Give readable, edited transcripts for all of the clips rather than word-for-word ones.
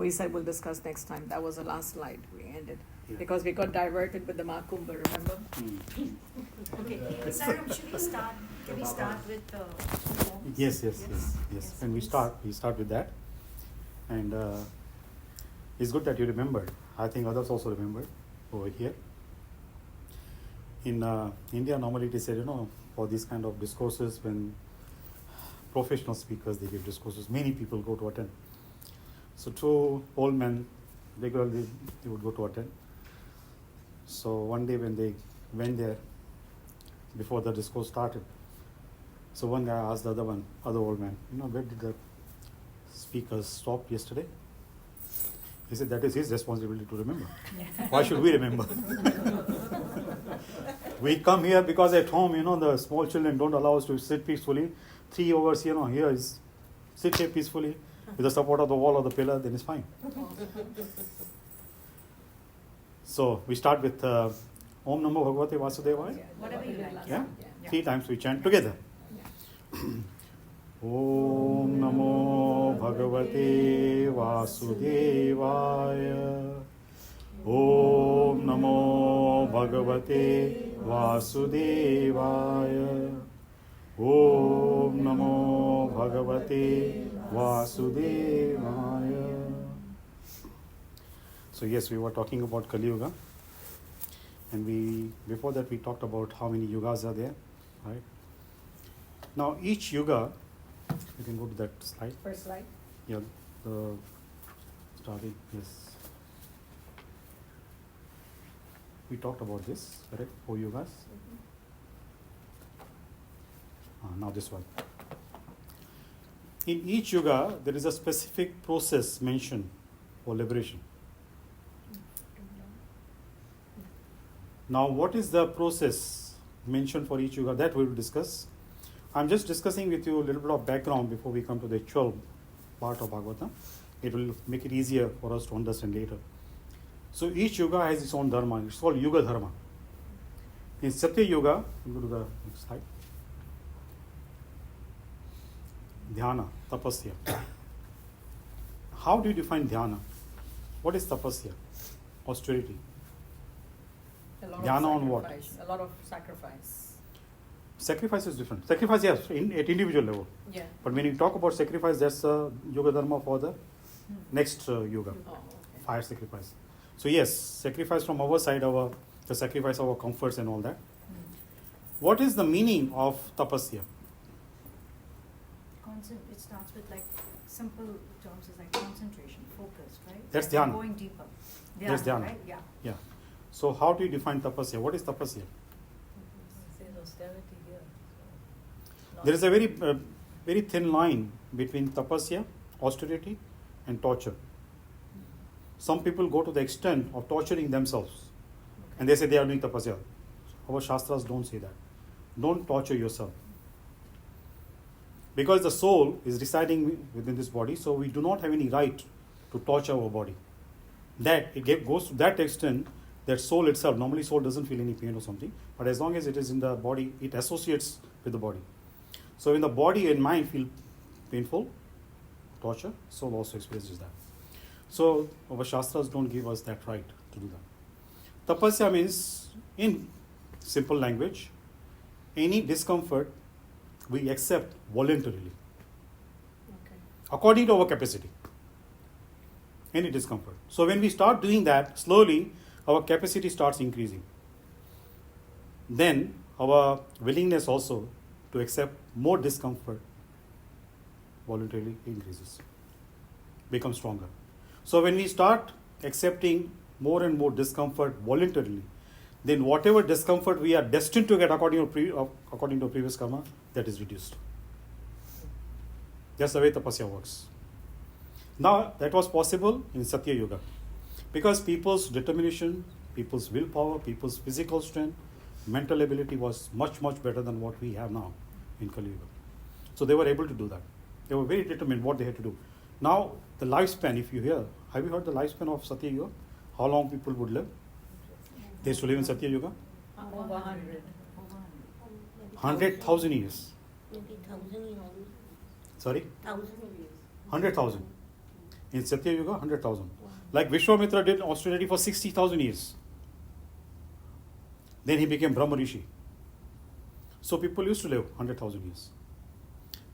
we said we'll discuss next time. That was the last slide we ended. Yeah. Because we got diverted with the Mahakumbha, remember? Okay, Saram, should we start? Can we start with the forms? Yes. When we start with that. And it's good that you remembered. I think others also remembered over here. In India, normally it is said, for these kind of discourses, when professional speakers, they give discourses, many people go to attend. So 2 old men, regularly they would go to attend. So one day when they went there, before the discourse started, so one guy asked the other old man, where did the speakers stop yesterday? He said, that is his responsibility to remember. Why should we remember? We come here because at home, the small children don't allow us to sit peacefully. 3 hours, here is sit here peacefully with the support of the wall or the pillar, then it's fine. So we start with Om Namo Bhagavate Vasudevaya. Whatever you like. Yeah? 3 times we chant together. Om Namo Bhagavate Vasudevaya. Om Namo Bhagavate Vasudevaya. Om Namo Bhagavate Vasudevaya. So yes, we were talking about Kali Yuga, and before that we talked about how many yugas are there, right? Now each yuga, you can go to that slide. First slide. Yeah, starting, yes. We talked about this, correct? 4 yugas. Now this one. In each yuga, there is a specific process mentioned for liberation. Now, what is the process mentioned for each yuga? That we will discuss. I'm just discussing with you a little bit of background before we come to the actual part of Bhagavatam. It will make it easier for us to understand later. So each yuga has its own dharma. It's called Yuga Dharma. In Satya Yuga, go to the next slide. Dhyana, tapasya. How do you define dhyana? What is tapasya? Austerity. Dhyana on what? A lot of sacrifice. Sacrifice is different. Sacrifice, yes, at individual level. Yeah. But when you talk about sacrifice, that's Yoga Dharma for the next yuga. Oh, okay. Fire sacrifice. So yes, sacrifice from our side, the sacrifice of our comforts and all that. What is the meaning of tapasya? It starts with simple terms is concentration, focus, right? That's dhyana. Going deeper. That's dhyana. Right? Yeah. Yeah. So how do you define tapasya? What is tapasya? Austerity here. There is a very thin line between tapasya, austerity, and torture. Some people go to the extent of torturing themselves, and they say they are doing tapasya. Our shastras don't say that. Don't torture yourself. Because the soul is residing within this body, so we do not have any right to torture our body. That it goes to that extent that soul itself, normally soul doesn't feel any pain or something, but as long as it is in the body, it associates with the body. So when the body and mind feel painful, torture, soul also experiences that. So our shastras don't give us that right to do that. Tapasya means, in simple language, any discomfort we accept voluntarily, according to our capacity. Any discomfort. So when we start doing that, slowly our capacity starts increasing. Then our willingness also to accept more discomfort voluntarily increases, becomes stronger. So when we start accepting more and more discomfort voluntarily, then whatever discomfort we are destined to get according to previous karma, that is reduced. That's the way tapasya works. Now, that was possible in Satya Yuga, because people's determination, people's willpower, people's physical strength, mental ability was much, much better than what we have now in Kali Yuga. So they were able to do that. They were very determined what they had to do. Now, the lifespan, if you hear, have you heard the lifespan of Satya Yuga? How long people would live? They used to live in Satya Yuga? Over 100. 100,000 years. Maybe 1,000 years. Sorry? 1,000 years. 100,000. In Satya Yuga, 100,000. Like Vishwamitra did austerity for 60,000 years. Then he became Brahma Rishi. So people used to live 100,000 years.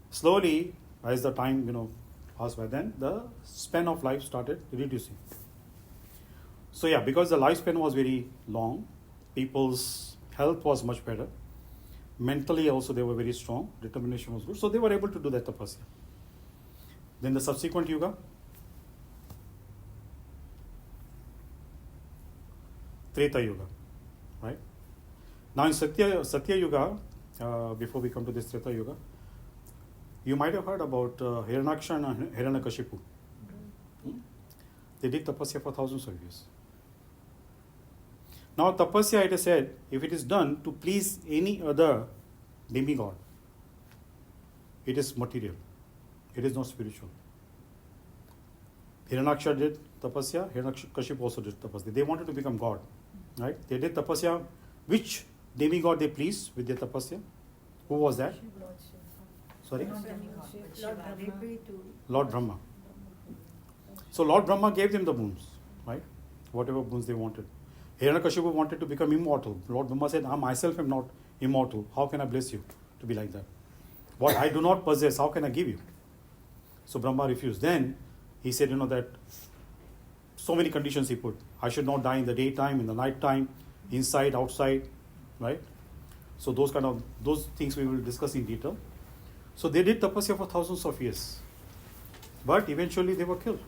Slowly, as the time passed by, then the span of life started reducing. So yeah, because the lifespan was very long, people's health was much better. Mentally also they were very strong, determination was good. So they were able to do that tapasya. Then the subsequent yuga, Treta Yuga, right? Now in Satya Yuga, before we come to this Treta Yuga, you might have heard about Hiranyaksha and Hiranyakashipu. They did tapasya for thousands of years. Now tapasya, it is said, if it is done to please any other demigod, it is material. It is not spiritual. Hiranyaksha did tapasya, Hiranyakashipu also did tapasya. They wanted to become God, right? They did tapasya. Which demigod they pleased with their tapasya? Who was that? Sorry? Lord Brahma. So Lord Brahma gave them the boons, right? Whatever boons they wanted. Hiranyakashipu wanted to become immortal. Lord Brahma said, I myself am not immortal. How can I bless you to be like that? What I do not possess, how can I give you? So Brahma refused. Then he said, that so many conditions he put. I should not die in the daytime, in the night time, inside, outside, right? So those things we will discuss in detail. So they did tapasya for thousands of years. But eventually they were killed.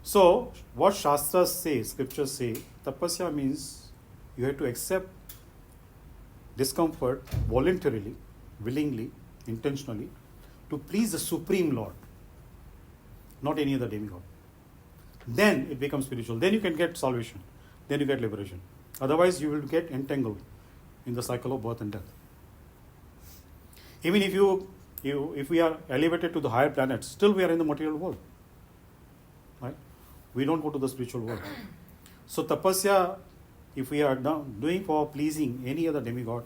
So what Shastras say, scriptures say, tapasya means you have to accept discomfort voluntarily, willingly, intentionally, to please the Supreme Lord, not any other demigod. Then it becomes spiritual. Then you can get salvation. Then you get liberation. Otherwise you will get entangled in the cycle of birth and death. Even if we are elevated to the higher planets, still we are in the material world. Right? We don't go to the spiritual world. So tapasya, if we are doing for pleasing any other demigod,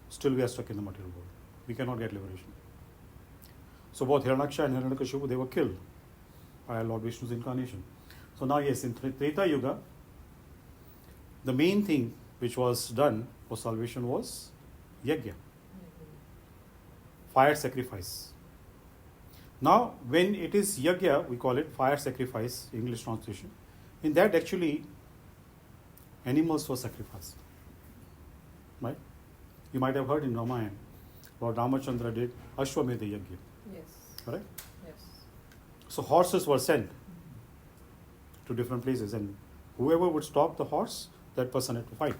still we are stuck in the material world. We cannot get liberation. So both Hiranyaksha and Hiranyakashipu, they were killed by Lord Vishnu's incarnation. So now yes, in Treta Yuga, the main thing which was done for salvation was yajna, fire sacrifice. Now when it is yajna, we call it fire sacrifice, English translation. In that actually animals were sacrificed. Right? You might have heard in Ramayana, Lord Ramachandra did Ashwamedha Yajna. Yes. Correct? Yes. So horses were sent to different places, and whoever would stop the horse, that person had to fight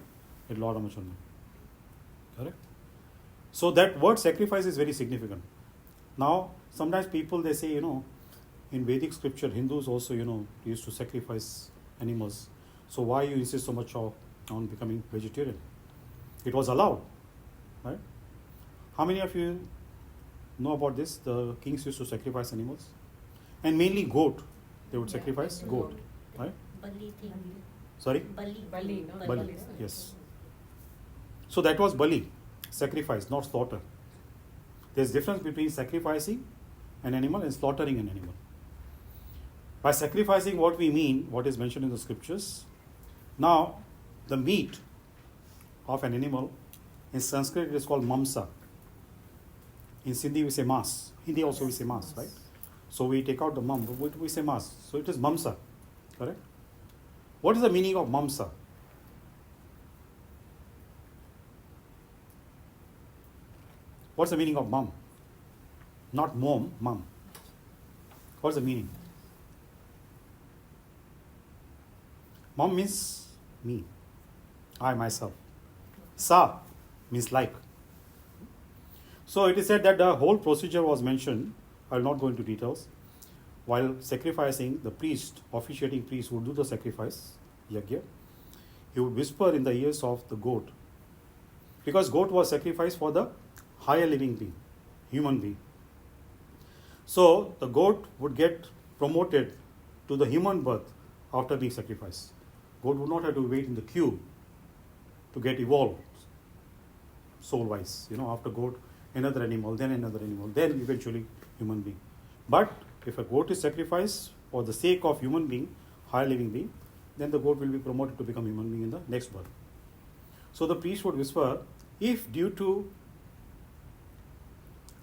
with Lord Ramachandra. Correct? So that word sacrifice is very significant. Now, sometimes people they say, in Vedic scripture, Hindus also, used to sacrifice animals. So why you insist so much on becoming vegetarian? It was allowed, right? How many of you know about this? The kings used to sacrifice animals, and mainly goat. They would sacrifice goat, right? Bali thing. Sorry? Bali, no? Bali, yes. So that was Bali, sacrifice, not slaughter. There's difference between sacrificing an animal and slaughtering an animal. By sacrificing, what we mean, what is mentioned in the scriptures. Now, the meat of an animal, in Sanskrit it is called mamsa. In Sindhi we say mas. Hindi also we say mas, right? So we take out the mam, but we say mas. So it is mamsa, correct? What is the meaning of mamsa? What's the meaning of mam? Not mom, mum. What's the meaning? Mom means me, I myself. Sa means like. So it is said that the whole procedure was mentioned. I will not go into details. While sacrificing, the priest, officiating priest, would do the sacrifice, yajna. He would whisper in the ears of the goat, because goat was sacrificed for the higher living being, human being. So the goat would get promoted to the human birth after being sacrificed. Goat would not have to wait in the queue to get evolved soul-wise. After goat, another animal, then eventually human being. But if a goat is sacrificed for the sake of human being, higher living being, then the goat will be promoted to become human being in the next birth. So the priest would whisper, if due to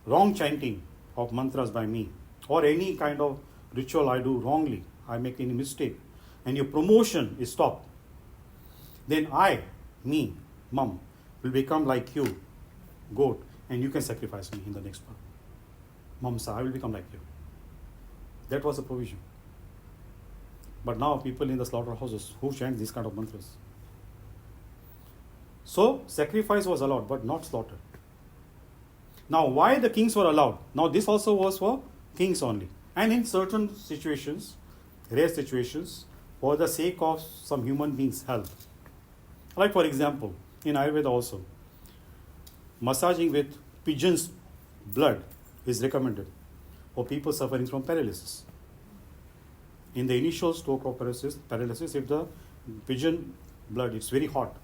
wrong chanting of mantras by me, or any kind of ritual I do wrongly, I make any mistake, and your promotion is stopped, then I, me, mum, will become like you, goat, and you can sacrifice me in the next birth. Mamsa, I will become like you. That was a provision. But now people in the slaughterhouses who chant these kind of mantras. So sacrifice was allowed, but not slaughter. Now why the kings were allowed? Now this also was for kings only. And in certain situations, rare situations, for the sake of some human being's health. Like for example, in Ayurveda also, massaging with pigeon's blood is recommended for people suffering from paralysis. In the initial stroke of paralysis, if the pigeon blood is very hot,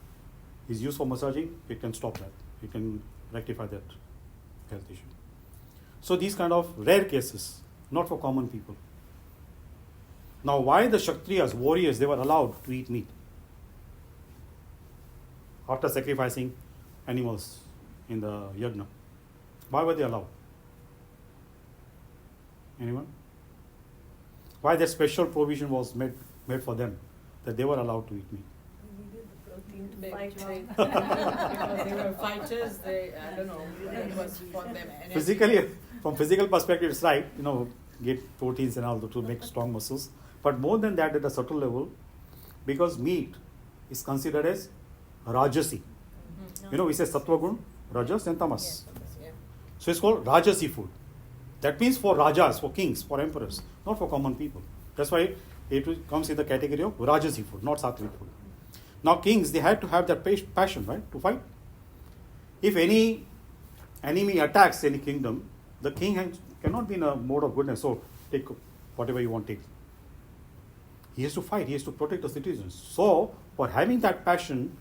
is used for massaging, it can stop that. It can rectify that health issue. So these kind of rare cases, not for common people. Now why the Kshatriyas, warriors, they were allowed to eat meat after sacrificing animals in the yajna? Why were they allowed? Anyone? Why that special provision was made for them, that they were allowed to eat meat? Because they were fighters, I don't know, it was for them. Physically, from physical perspective, it's right, get proteins and all to make strong muscles. But more than that, at a subtle level, because meat is considered as Rajasi. We say Sattva Gun, Rajas and Tamas. Yeah. So it's called Rajasi food. That means for Rajas, for kings, for emperors, not for common people. That's why it comes in the category of Rajasi food, not Sattvic food. Now kings, they had to have that passion, right, to fight. If any enemy attacks any kingdom, the king cannot be in a mode of goodness, so take whatever you want to take. He has to fight, he has to protect the citizens. So, for having that passion,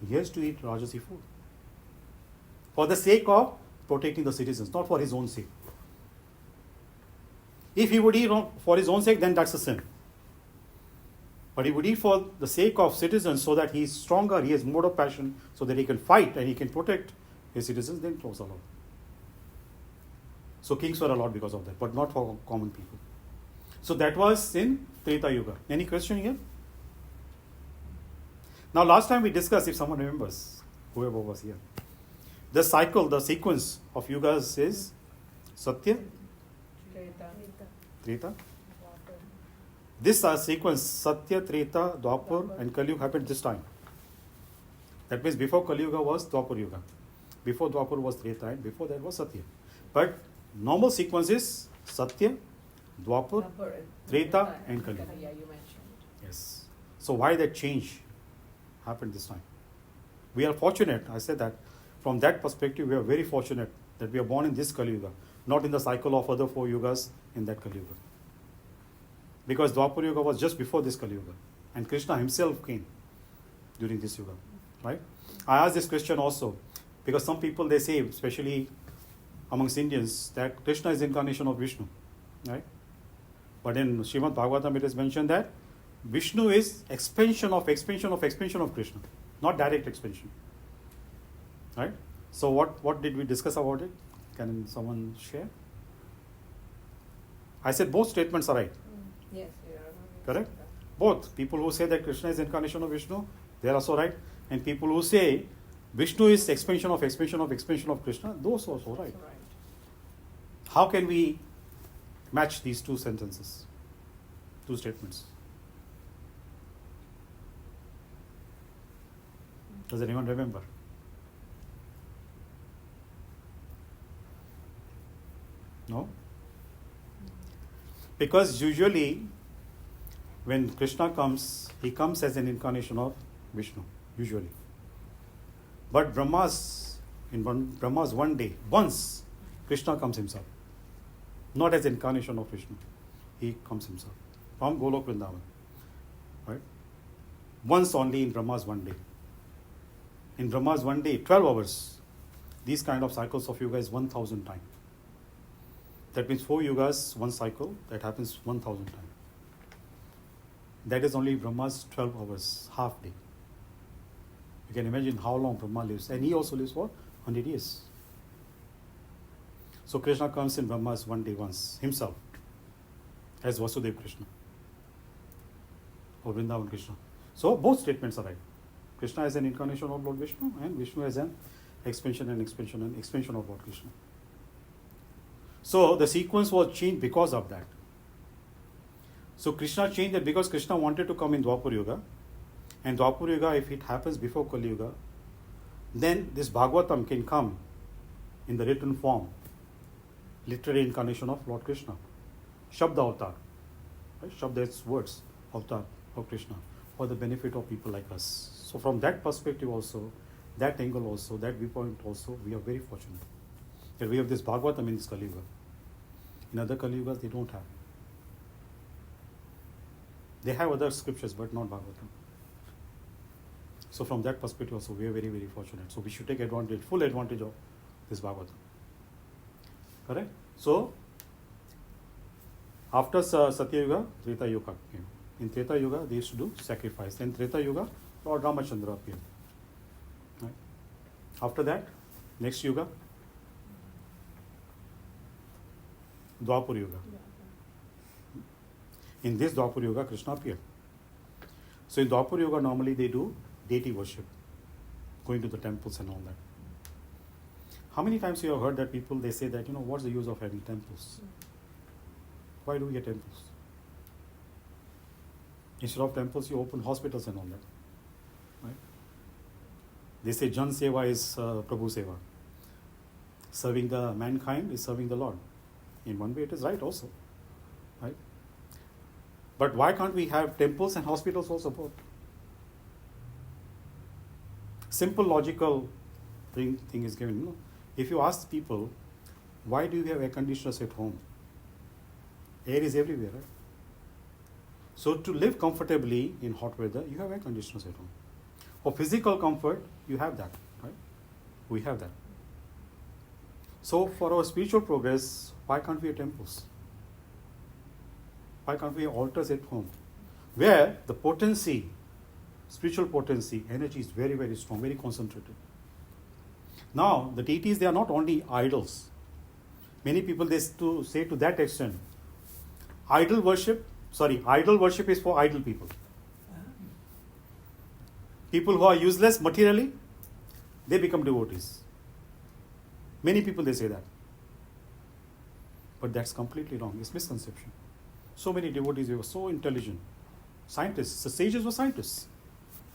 he has to eat Rajasi food. For the sake of protecting the citizens, not for his own sake. If he would eat for his own sake, then that's a sin. But he would eat for the sake of citizens so that he is stronger, he has more of passion, so that he can fight and he can protect his citizens, then it was allowed. So kings were allowed because of that, but not for common people. So that was in Treta Yuga. Any question here? Now last time we discussed, if someone remembers, whoever was here, the sequence of yugas is Satya, Treta. This sequence, Satya, Treta, Dwapar and Kali Yuga happened this time. That means before Kali Yuga was Dwapar Yuga. Before Dwapar was Treta and before that was Satya. But normal sequence is Satya, Dwapar, Treta and Kali Yuga. Yeah, you mentioned. Yes. So why that change happened this time? We are fortunate, I said that, from that perspective we are very fortunate that we are born in this Kali Yuga, not in the cycle of other 4 yugas in that Kali Yuga. Because Dwapar Yuga was just before this Kali Yuga. And Krishna himself came during this Yuga. Right? I asked this question also, because some people they say, especially amongst Indians, that Krishna is the incarnation of Vishnu. Right? But in Srimad Bhagavatam it is mentioned that Vishnu is expansion of Krishna, not direct expansion. Right? So what did we discuss about it? Can someone share? I said both statements are right. Yes, you are. Correct? Both. People who say that Krishna is the incarnation of Vishnu, they are also right. And people who say Vishnu is expansion of Krishna, those are also right. How can we match these two sentences, two statements? Does anyone remember? No? Because usually when Krishna comes, he comes as an incarnation of Vishnu, usually. But Brahma's one day, once Krishna comes himself, not as incarnation of Vishnu, he comes himself from Golok Vrindavan. Right? Once only in Brahma's one day. In Brahma's one day, 12 hours, these kind of cycles of yuga is 1,000 times. That means 4 yugas, one cycle, that happens 1,000 times. That is only Brahma's 12 hours, half day. You can imagine how long Brahma lives. And he also lives for 100 years. So Krishna comes in Brahma's one day once, himself, as Vasudeva Krishna. Or Vrindavan Krishna. So both statements are right. Krishna is an incarnation of Lord Vishnu, and Vishnu is an expansion of Lord Krishna. So the sequence was changed because of that. So Krishna changed it because Krishna wanted to come in Dwapar Yuga. And Dwapar Yuga, if it happens before Kali Yuga, then this Bhagavatam can come in the written form, literary incarnation of Lord Krishna. Shabda Avatar. Right? Shabda is words, Avatar of Krishna, for the benefit of people like us. So from that perspective also, that angle also, that viewpoint also, we are very fortunate that we have this Bhagavatam in this Kali Yuga. In other Kali Yugas, they don't have. They have other scriptures, but not Bhagavatam. So from that perspective also, we are very, very fortunate. So we should take advantage, full advantage of this Bhagavatam. Correct? So, after Satya Yuga, Treta Yuga came. In Treta Yuga, they used to do sacrifice. Then Treta Yuga, Lord Ramachandra appeared. Right? After that, next Yuga, Dwapar Yuga. In this Dwapar Yuga, Krishna appeared. So in Dwapar Yuga, normally they do deity worship, going to the temples and all that. How many times you have heard that people, they say that, what's the use of having temples? Why do we get temples? Instead of temples, you open hospitals and all that. Right? They say Jan Seva is Prabhu Seva. Serving the mankind is serving the Lord. In one way it is right also. Right? But why can't we have temples and hospitals also both? Simple logical thing is given. If you ask people, why do you have air conditioners at home? Air is everywhere, right? So to live comfortably in hot weather, you have air conditioners at home. For physical comfort, you have that, right? We have that. So for our spiritual progress, why can't we have temples? Why can't we have altars at home? Where the potency, spiritual potency, energy is very, very strong, very concentrated. Now, the deities, they are not only idols. Many people, they say to that extent, idol worship is for idle people. People who are useless materially, they become devotees. Many people, they say that. But that's completely wrong. It's misconception. So many devotees, they were so intelligent. Scientists, the sages were scientists.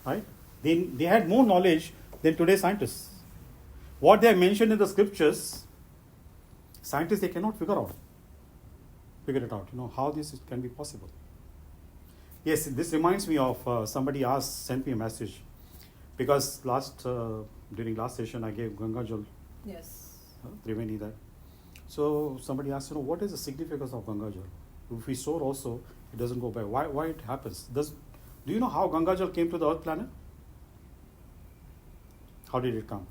Right? They had more knowledge than today's scientists. What they have mentioned in the scriptures, scientists, they cannot figure it out, how this can be possible. Yes, this reminds me of somebody sent me a message, because during last session I gave Ganga Jal, Yes. Triveni that. So somebody asked, what is the significance of Ganga Jal? If we store also, it doesn't go by. Why it happens? Do you know how Ganga Jal came to the earth planet? How did it come?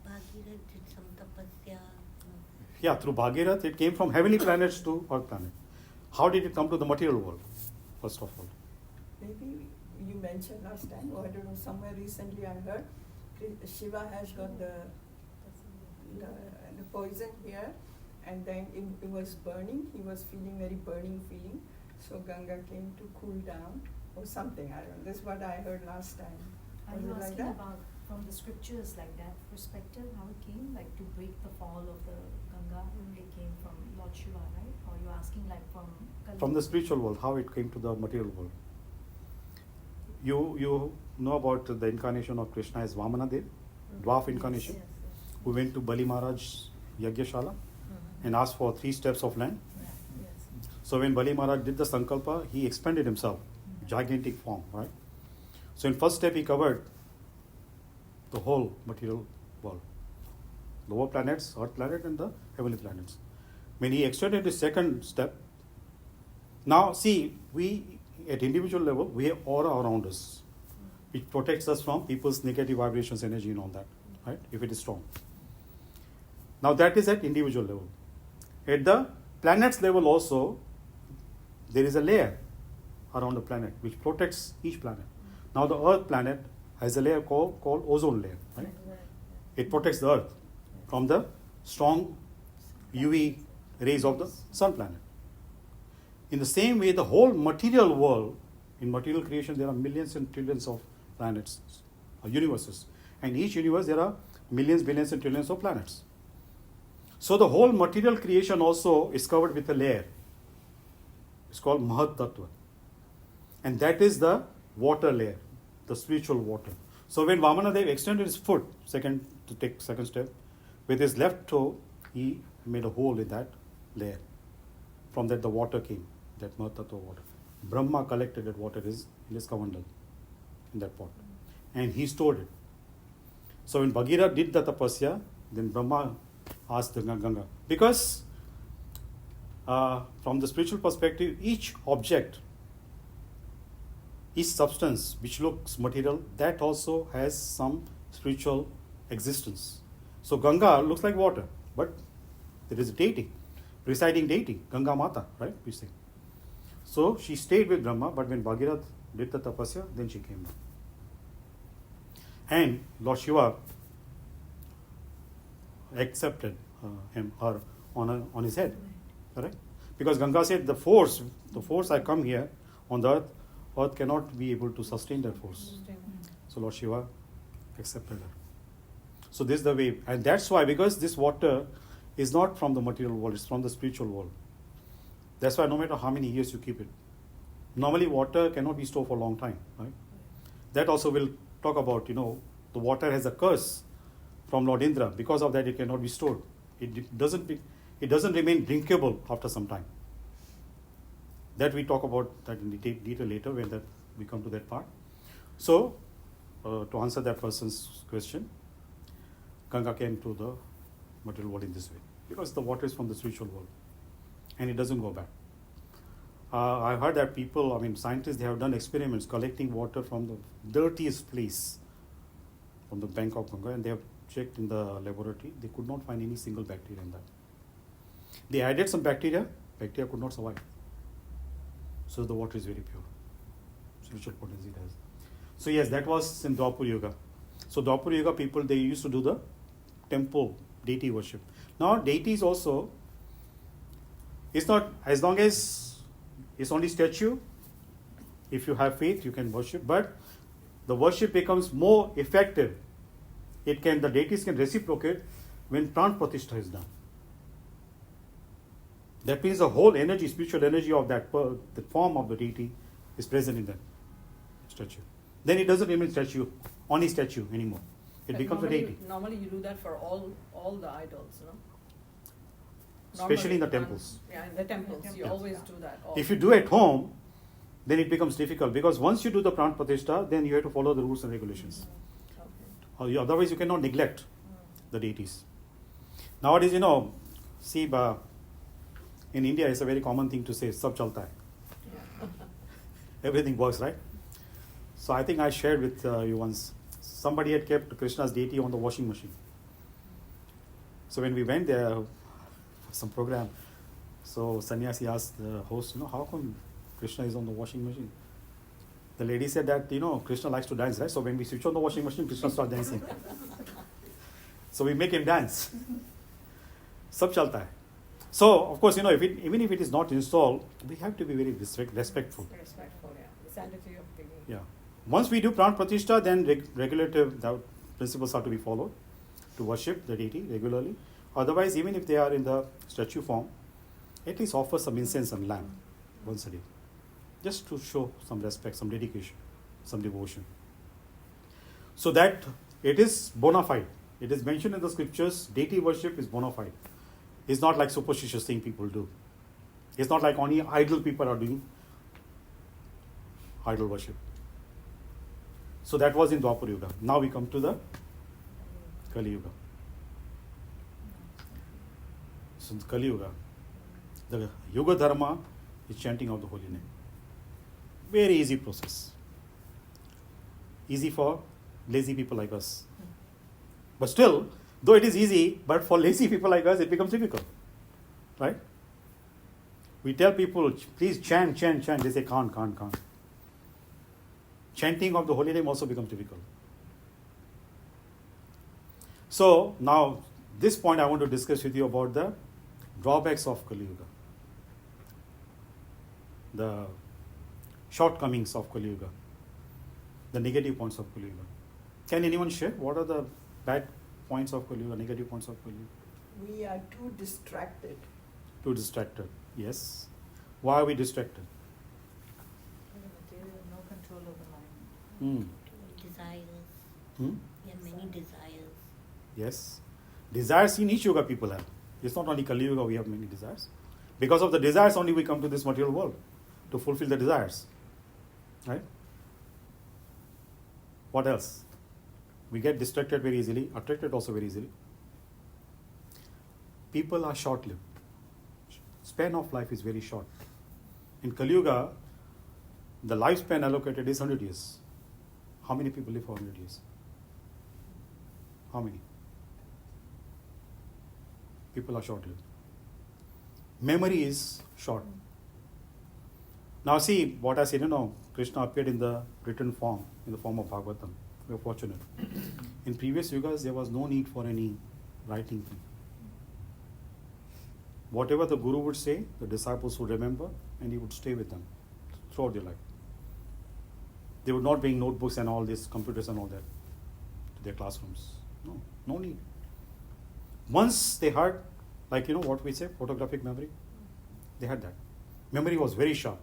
Bhagirath did some tapasya. Yeah, through Bhagirath, it came from heavenly planets to earth planet. How did it come to the material world, first of all? Maybe you mentioned last time, or I don't know, somewhere recently I heard, Shiva has got the poison here, and then it was burning, he was feeling very burning feeling, so Ganga came to cool down, or something, I don't know, this is what I heard last time. Are Was you it like asking that? about from the scriptures, like that perspective, how it came, like to break the fall of the Ganga, it came from Lord Shiva, right? Or you're asking like from Kali? From the spiritual world, how it came to the material world. You know about the incarnation of Krishna as Vamana Dev, dwarf incarnation, Yes. who went to Bali Maharaj Yagyashala and asked for 3 steps of land. Yes. So when Bali Maharaj did the sankalpa, he expanded himself, gigantic form, right? So in first step, he covered the whole material world, lower planets, earth planet and the heavenly planets. When he extended the second step, now see, we at individual level, we have aura around us, which protects us from people's negative vibrations, energy and all that, right? If it is strong. Now that is at individual level. At the planets level also, there is a layer around the planet, which protects each planet. Now the Earth planet has a layer called ozone layer, right? It protects the Earth from the strong UV rays of the sun planet. In the same way, the whole material world, in material creation, there are millions and trillions of planets, universes. And each universe, there are millions, billions, and trillions of planets. So the whole material creation also is covered with a layer. It's called Mahat Tattva. And that is the water layer, the spiritual water. So when Vamanadev extended his foot, second step, with his left toe, he made a hole in that layer. From that the water came, that Mahat Tattva water. Brahma collected that water in his Kavandal, in that pot. And he stored it. So when Bhagirath did the tapasya, then Brahma asked the Ganga. Because from the spiritual perspective, each object, each substance which looks material, that also has some spiritual existence. So Ganga looks like water, but there is a deity, presiding deity, Ganga Mata, right? We say. So she stayed with Brahma, but when Bhagirath did the tapasya, then she came down. And Lord Shiva accepted her on his head, correct? Because Ganga said, the force I come here on the earth cannot be able to sustain that force. So Lord Shiva accepted her. So this is the way, and that's why, because this water is not from the material world, it's from the spiritual world. That's why no matter how many years you keep it, normally water cannot be stored for a long time, right? That also we'll talk about, the water has a curse from Lord Indra. Because of that, it cannot be stored. It doesn't remain drinkable after some time. That we talk about that in detail later when we come to that part. So, to answer that person's question, Ganga came to the material world in this way. Because the water is from the spiritual world. And it doesn't go back. I've heard that scientists, they have done experiments collecting water from the dirtiest place, from the bank of Ganga, and they have checked in the laboratory. They could not find any single bacteria in that. They added some bacteria could not survive. So the water is very pure. Spiritual potency it has. So yes, that was in Dwapar Yuga. So Dwapar Yuga people, they used to do the temple deity worship. Now deities also, it's not, as long as it's only statue, if you have faith, you can worship, but the worship becomes more effective. The deities can reciprocate when pran pratishtha is done. That means the whole energy, spiritual energy of the form of the deity is present in that statue. Then it doesn't remain only statue anymore. It becomes a deity. Normally you do that for all the idols, no? Especially in the temples. Yeah, in the temples, you always do that. If you do at home, then it becomes difficult, because once you do the pran pratishtha, then you have to follow the rules and regulations. Otherwise you cannot neglect the deities. Nowadays, see, in India it's a very common thing to say, sab chalta hai. Everything works, right? So I think I shared with you once, somebody had kept Krishna's deity on the washing machine. So when we went there for some program, so sannyasi asked the host, how come Krishna is on the washing machine? The lady said that, Krishna likes to dance, right? So when we switch on the washing machine, Krishna starts dancing. So we make him dance. Sab chalta hai. So, of course, even if it is not installed, we have to be very respectful. Respectful, yeah. The sanctity of the... Yeah. Once we do pran pratishtha, then regulative principles are to be followed to worship the deity regularly. Otherwise, even if they are in the statue form, at least offer some incense and lamp once a day, just to show some respect, some dedication, some devotion. So that it is bona fide. It is mentioned in the scriptures, deity worship is bona fide. It's not like superstitious thing people do. It's not like only idol people are doing idol worship. So that was in Dwapar Yuga. Now we come to the Kali Yuga. So in Kali Yuga, the Yuga Dharma is chanting of the holy name. Very easy process. Easy for lazy people like us. But still, though it is easy, but for lazy people like us, it becomes difficult. Right? We tell people, please chant, chant, chant. They say, can't. Chanting of the holy name also becomes difficult. So now, this point I want to discuss with you about the drawbacks of Kali Yuga, the shortcomings of Kali Yuga, the negative points of Kali Yuga. Can anyone share what are the bad points of Kali Yuga, negative points of Kali Yuga? We are too distracted. Too distracted, yes. Why are we distracted? Material, no control of the mind. Desires. Hmm? There are many desires. Yes. Desires in each yoga people have. It's not only Kali Yuga we have many desires. Because of the desires only we come to this material world, to fulfill the desires. Right? What else? We get distracted very easily, attracted also very easily. People are short-lived. Span of life is very short. In Kali Yuga, the lifespan allocated is 100 years. How many people live for 100 years? How many? People are short-lived. Memory is short. Now see, what I said, Krishna appeared in the written form, in the form of Bhagavatam. We are fortunate. In previous yugas, there was no need for any writing thing. Whatever the Guru would say, the disciples would remember and he would stay with them throughout their life. They would not bring notebooks and all these computers and all that to their classrooms. No need. Once they heard, like what we say, photographic memory, they had that. Memory was very sharp.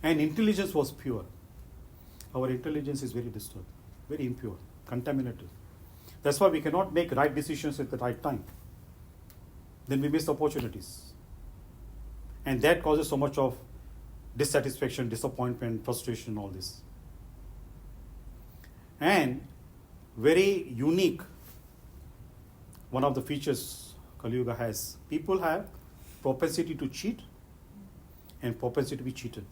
And intelligence was pure. Our intelligence is very disturbed, very impure, contaminated. That's why we cannot make right decisions at the right time. Then we miss opportunities. And that causes so much of dissatisfaction, disappointment, frustration, all this. And very unique, one of the features Kali Yuga has, people have propensity to cheat and propensity to be cheated.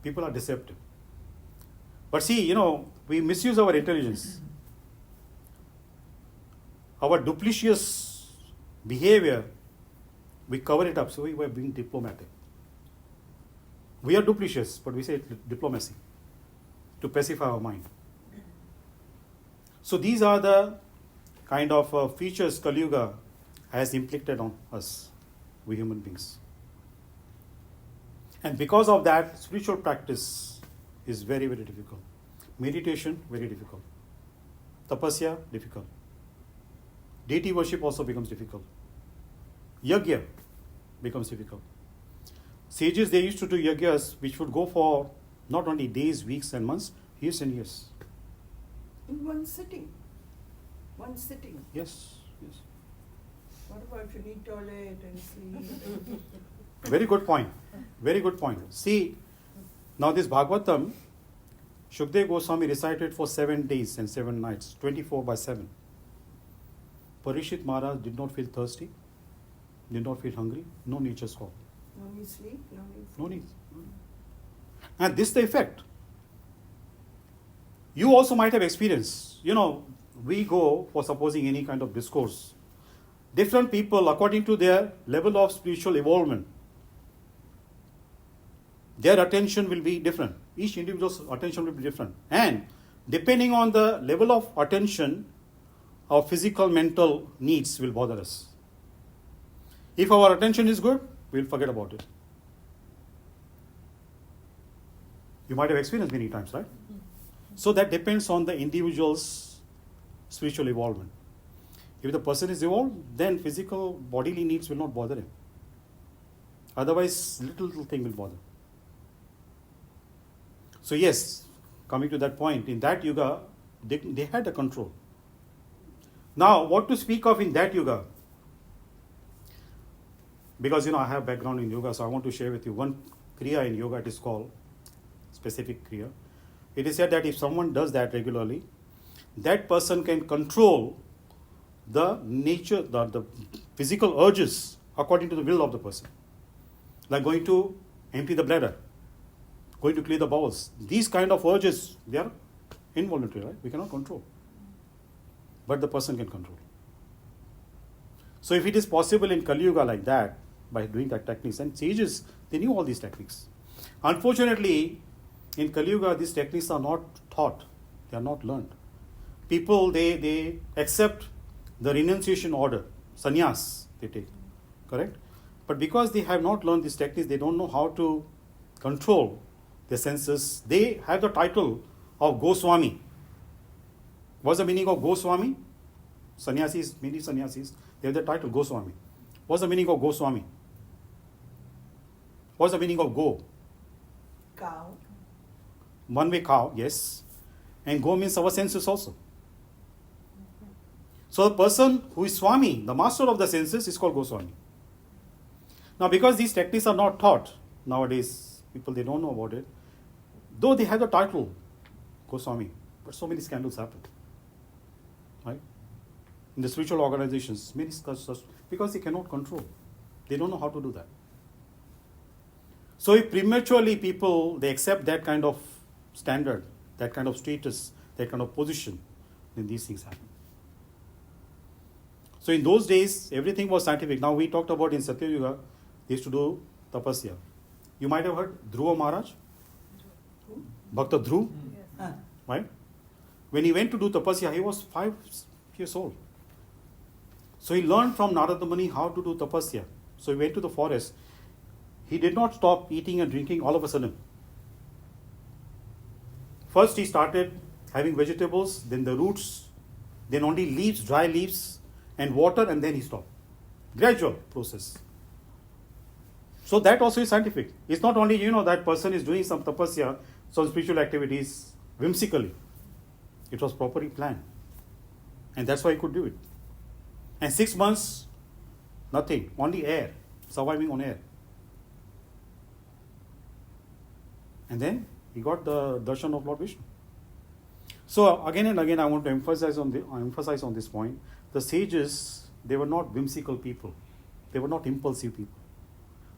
People are deceptive. But see, we misuse our intelligence. Our duplicitous behavior, we cover it up, so we were being diplomatic. We are duplicitous, but we say diplomacy, to pacify our mind. So these are the kind of features Kali Yuga has inflicted on us, we human beings. And because of that, spiritual practice is very, very difficult. Meditation, very difficult. Tapasya, difficult. Deity worship also becomes difficult. Yajna becomes difficult. Sages, they used to do yajnas which would go for not only days, weeks and months, years and years. In one sitting. Yes. What about if you need toilet and sleep? Very good point. See, now this Bhagavatam, Shukdev Goswami recited for 7 days and 7 nights, 24/7. Parishit Maharaj did not feel thirsty, did not feel hungry, no nature's call. No need sleep, no need food. No need. And this is the effect. You also might have experienced, we go for supposing any kind of discourse. Different people, according to their level of spiritual involvement, their attention will be different. Each individual's attention will be different. And depending on the level of attention, our physical, mental needs will bother us. If our attention is good, we'll forget about it. You might have experienced many times, right? So that depends on the individual's spiritual involvement. If the person is evolved, then physical, bodily needs will not bother him. Otherwise, little thing will bother. So yes, coming to that point, in that yuga, they had a control. Now, what to speak of in that yuga? Because, I have background in yoga, so I want to share with you one kriya in yoga. It is called specific kriya. It is said that if someone does that regularly, that person can control the nature, the physical urges according to the will of the person. Like going to empty the bladder, going to clear the bowels. These kind of urges, they are involuntary, right? We cannot control. But the person can control. So if it is possible in Kali Yuga like that, by doing that techniques, and sages, they knew all these techniques. Unfortunately, in Kali Yuga, these techniques are not taught, they are not learned. People, they accept the renunciation order, sannyas they take, correct? But because they have not learned these techniques, they don't know how to control their senses. They have the title of Goswami. What's the meaning of Goswami? Sannyasis, many sannyasis, they have the title Goswami. What's the meaning of Goswami? What's the meaning of Go? Cow. One way cow, yes. And Go means our senses also. So the person who is Swami, the master of the senses, is called Goswami. Now because these techniques are not taught nowadays, people they don't know about it, though they have the title Goswami, but so many scandals happen. Right? In the spiritual organizations, many scandals, because they cannot control. They don't know how to do that. So if prematurely people, they accept that kind of standard, that kind of status, that kind of position, then these things happen. So in those days, everything was scientific. Now we talked about in Satya Yuga, they used to do tapasya. You might have heard Dhruva Maharaj, Bhakta Dhruv, right? When he went to do tapasya, he was 5 years old. So he learned from Narada Muni how to do tapasya. So he went to the forest. He did not stop eating and drinking all of a sudden. First he started having vegetables, then the roots, then only leaves, dry leaves and water, and then he stopped. Gradual process. So that also is scientific. It's not only, that person is doing some tapasya, some spiritual activities whimsically. It was properly planned. And that's why he could do it. And 6 months, nothing, only air, surviving on air. And then he got the darshan of Lord Vishnu. So again and again, I want to emphasize on this point. The sages, they were not whimsical people. They were not impulsive people.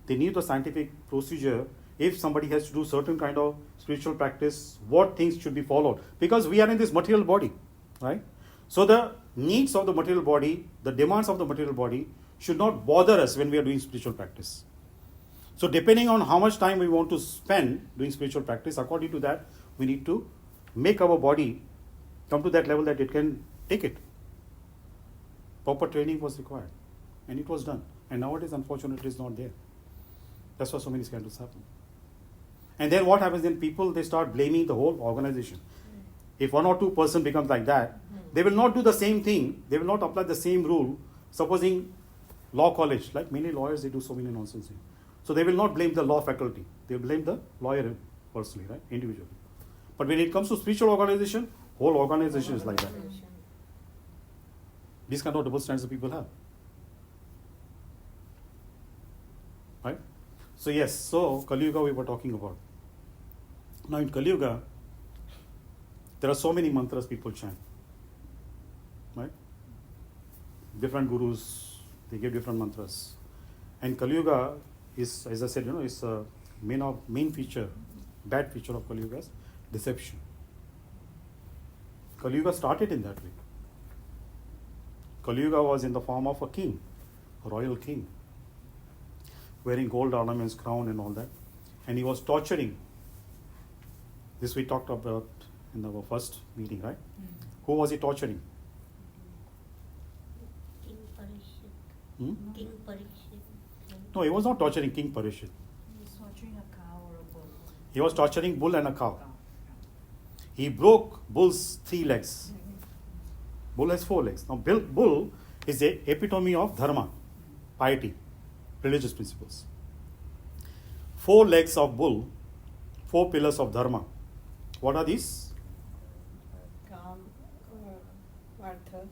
They knew the scientific procedure. If somebody has to do certain kind of spiritual practice, what things should be followed. Because we are in this material body, right? So the needs of the material body, the demands of the material body should not bother us when we are doing spiritual practice. So depending on how much time we want to spend doing spiritual practice, according to that, we need to make our body come to that level that it can take it. Proper training was required. And it was done. And nowadays, unfortunately, it's not there. That's why so many scandals happen. And then what happens? Then people, they start blaming the whole organization. If 1 or 2 person becomes like that, they will not do the same thing. They will not apply the same rule. Supposing law college, like many lawyers, they do so many nonsense things. So they will not blame the law faculty. They will blame the lawyer personally, right? Individually. But when it comes to spiritual organization, whole organization is like that. These kind of double standards that people have. Right? So yes, so Kali Yuga we were talking about. Now in Kali Yuga, there are so many mantras people chant. Right? Different gurus, they give different mantras. And Kali Yuga is, as I said, is a main feature, bad feature of Kali Yuga is deception. Kali Yuga started in that way. Kali Yuga was in the form of a king, a royal king, wearing gold ornaments, crown and all that. And he was torturing. This we talked about in our first meeting, right? Who was he torturing? King Parishit. Hmm? King Parishit. No, he was not torturing King Parishit. He's torturing a cow or a bull. He was torturing bull and a cow. He broke bull's 3 legs. Bull has 4 legs. Now, bull is the epitome of dharma, piety, religious principles. 4 legs of bull, 4 pillars of dharma. What are these? Kam, Artha.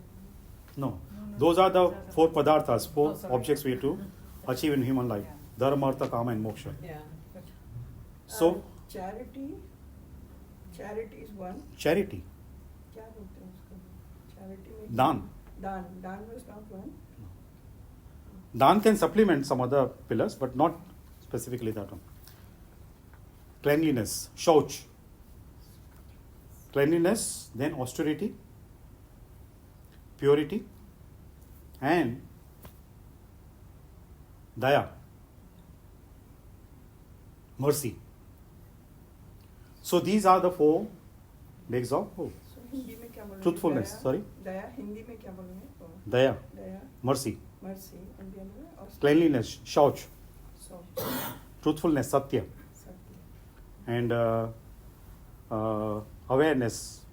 No. Those are the 4 padarthas, 4 objects we have to achieve in human life. Dharma, artha, kama and moksha. Yeah. So, Charity. Charity is one. charity, क्या बोलते हैं उसको? Charity means dan. Dan was not one. Dan can supplement some other pillars, but not specifically that one. Cleanliness, shauch. Cleanliness, then austerity, purity, and Daya, mercy. So these are the 4 legs of So Hindi में क्या बोलेंगे? truthfulness. दया- Sorry, दया हिंदी में क्या बोलेंगे? Oh, Daya, Daya, mercy, mercy, and the other or cleanliness, Shauch, so truthfulness, Satya, Satya. and awareness.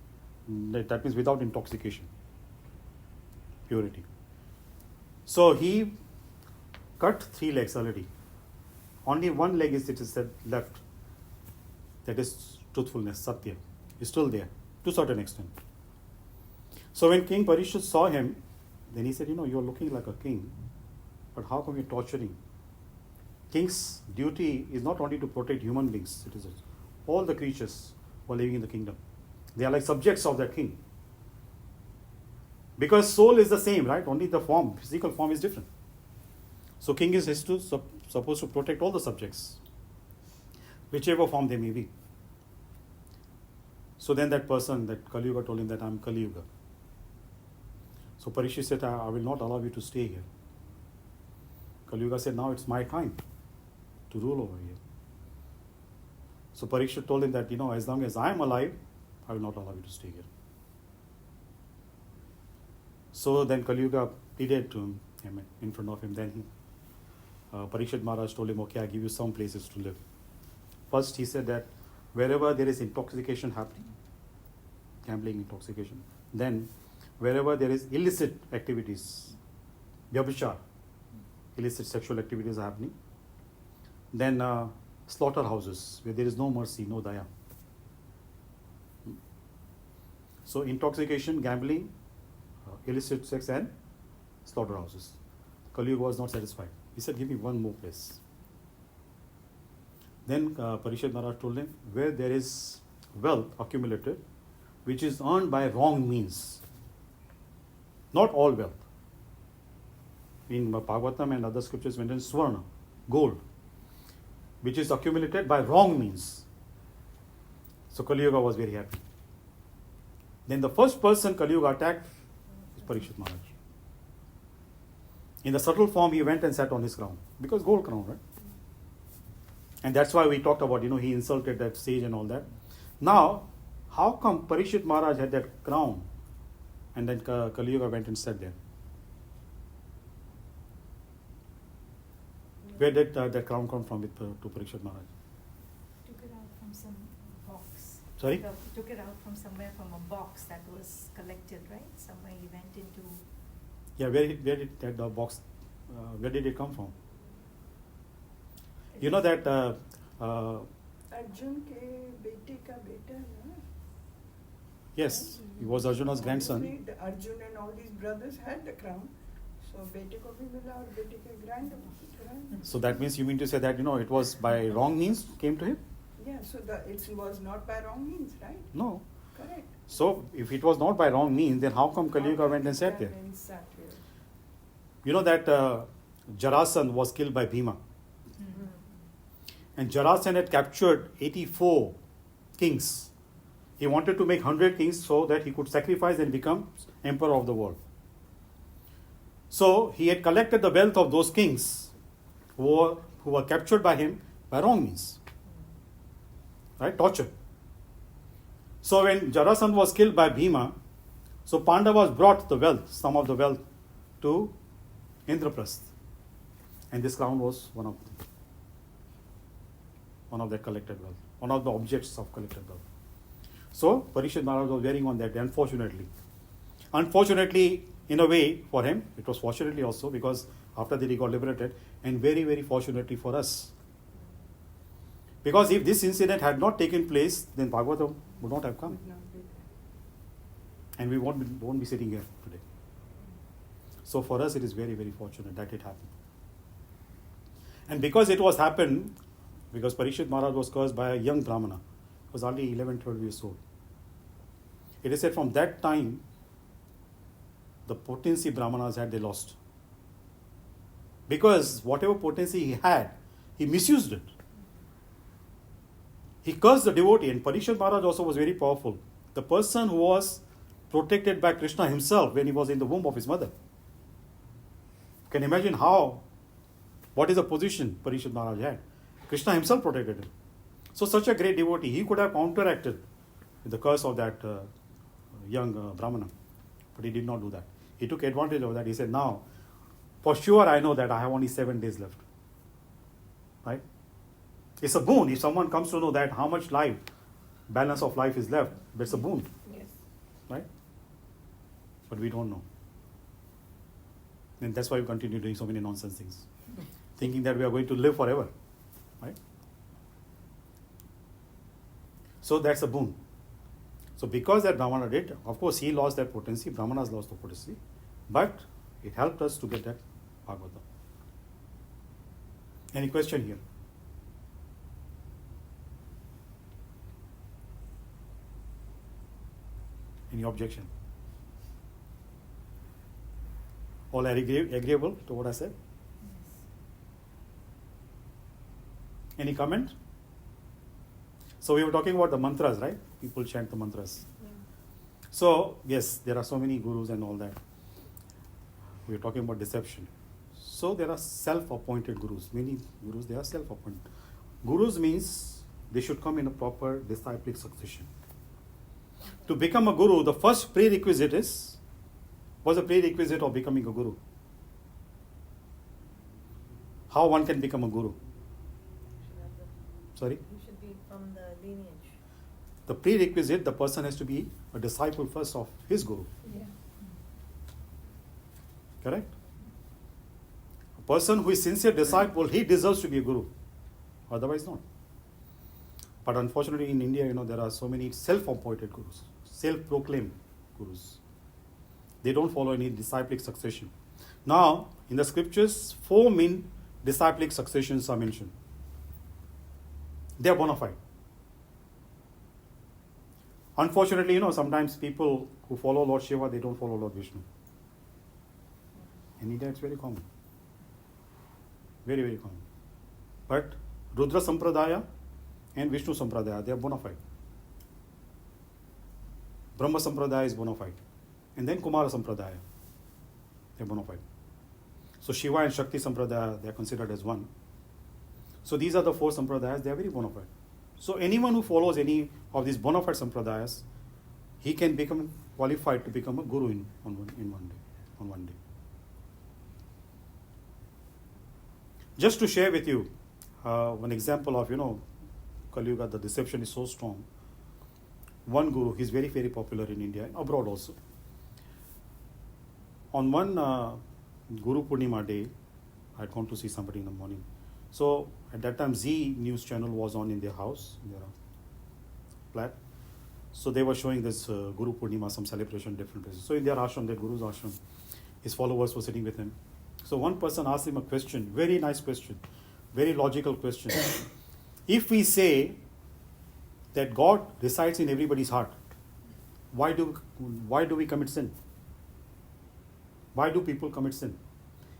That means without intoxication, purity. So he cut 3 legs already. Only 1 leg is left. That is truthfulness, Satya. Is still there to a certain extent. So when King Parishit saw him, then he said, you're looking like a king, but how come you're torturing? King's duty is not only to protect human beings, citizens, all the creatures who are living in the kingdom. They are like subjects of that king. Because soul is the same, right? Only the form, physical form is different. So king is supposed to protect all the subjects, whichever form they may be. So then that person, that Kali Yuga, told him that I'm Kali Yuga. So Parishit said, I will not allow you to stay here. Kali Yuga said, now it's my time to rule over here. So Parishit told him that, as long as I am alive, I will not allow you to stay here. So then Kali Yuga pleaded to him in front of him. Then Parishit Maharaj told him, okay, I give you some places to live. First he said that wherever there is intoxication happening, gambling, intoxication, then wherever there is illicit activities, vyabhichar, illicit sexual activities are happening, then slaughterhouses where there is no mercy, no daya. So intoxication, gambling, illicit sex and slaughterhouses. Kali Yuga was not satisfied. He said, give me 1 more place. Then Parishit Maharaj told him, where there is wealth accumulated, which is earned by wrong means. Not all wealth. In Bhagavatam and other scriptures mentioned Swarna, gold, which is accumulated by wrong means. So Kali Yuga was very happy. Then the first person Kali Yuga attacked is Parishit Maharaj. In the subtle form, he went and sat on his crown. Because gold crown, right? And that's why we talked about, he insulted that sage and all that. Now, how come Parishit Maharaj had that crown and then Kali Yuga went and sat there? Where did that crown come from to Parishit Maharaj? Took it out from some box. Sorry? Took it out from somewhere, from a box that was collected, right? Somewhere he went into. Yeah, where did that box, where did it come from? You know that Arjun के बेटे का बेटा ना. yes, he was Arjuna's grandson. Obviously, Arjun and all these brothers had the crown, so बेटे को भी मिला और बेटे के grand. So that means you mean to say that it was by wrong means came to him? Yeah, so it was not by wrong means, right? No. Correct. So if it was not by wrong means, then how come Kali Yuga went and sat there? You know that Jarasan was killed by Bhima. And Jarasan had captured 84 kings. He wanted to make 100 kings so that he could sacrifice and become emperor of the world. So he had collected the wealth of those kings who were captured by him by wrong means. Right? Torture. So when Jarasan was killed by Bhima, so Pandavas brought the wealth, some of the wealth, to Indraprasth. And this crown was one of them. One of their collected wealth. One of the objects of collected wealth. So Parishit Maharaj was wearing on that, unfortunately. Unfortunately, in a way, for him, it was fortunately also, because after that he got liberated, and very, very fortunately for us. Because if this incident had not taken place, then Bhagavatam would not have come. And we won't be sitting here today. So for us, it is very, very fortunate that it happened. And because it was happened, because Parishit Maharaj was cursed by a young Brahmana, he was only 11, 12 years old. It is said from that time, the potency Brahmanas had, they lost. Because whatever potency he had, he misused it. He cursed the devotee, and Parishit Maharaj also was very powerful. The person who was protected by Krishna himself when he was in the womb of his mother. You can imagine how What is the position Parishad Maharaj had? Krishna himself protected him. So such a great devotee, he could have counteracted the curse of that young Brahmana. But he did not do that. He took advantage of that. He said, now, for sure I know that I have only 7 days left. Right? It's a boon. If someone comes to know that how much life, balance of life is left, that's a boon. Yes. Right? But we don't know. And that's why we continue doing so many nonsense things. Thinking that we are going to live forever. Right? So that's a boon. So because that Brahmana did, of course he lost that potency, Brahmanas lost the potency, but it helped us to get that Bhagavatam. Any question here? Any objection? All agreeable to what I said? Any comment? So we were talking about the mantras, right? People chant the mantras. So, yes, there are so many gurus and all that. We are talking about deception. So there are self-appointed gurus. Many gurus, they are self-appointed. Gurus means they should come in a proper disciplic succession. To become a guru, the first prerequisite is, what's the prerequisite of becoming a guru? How one can become a guru? Sorry? You should be from the lineage. The prerequisite, the person has to be a disciple first of his guru. Yeah. Correct? A person who is sincere disciple, he deserves to be a guru. Otherwise not. But unfortunately in India, there are so many self-appointed gurus, self-proclaimed gurus. They don't follow any disciplic succession. Now, in the scriptures, 4 main disciplic successions are mentioned. They are bona fide. Unfortunately, sometimes people who follow Lord Shiva, they don't follow Lord Vishnu. In India, it's very common. Very, very common. But Rudra Sampradaya and Vishnu Sampradaya, they are bona fide. Brahma Sampradaya is bona fide. And then Kumara Sampradaya, they are bona fide. So Shiva and Shakti Sampradaya, they are considered as one. So these are the 4 Sampradayas, they are very bona fide. So anyone who follows any of these bona fide Sampradayas, he can become qualified to become a guru on one day. Just to share with you one example of, Kali Yuga, the deception is so strong. One guru, he's very, very popular in India and abroad also. On one Guru Purnima day, I had gone to see somebody in the morning. So at that time, Z News channel was on in their house, in their flat. So they were showing this Guru Purnima, some celebration, different places. So in their ashram, their Guru's ashram, his followers were sitting with him. So one person asked him a question, very nice question, very logical question. If we say that God resides in everybody's heart, why do we commit sin? Why do people commit sin?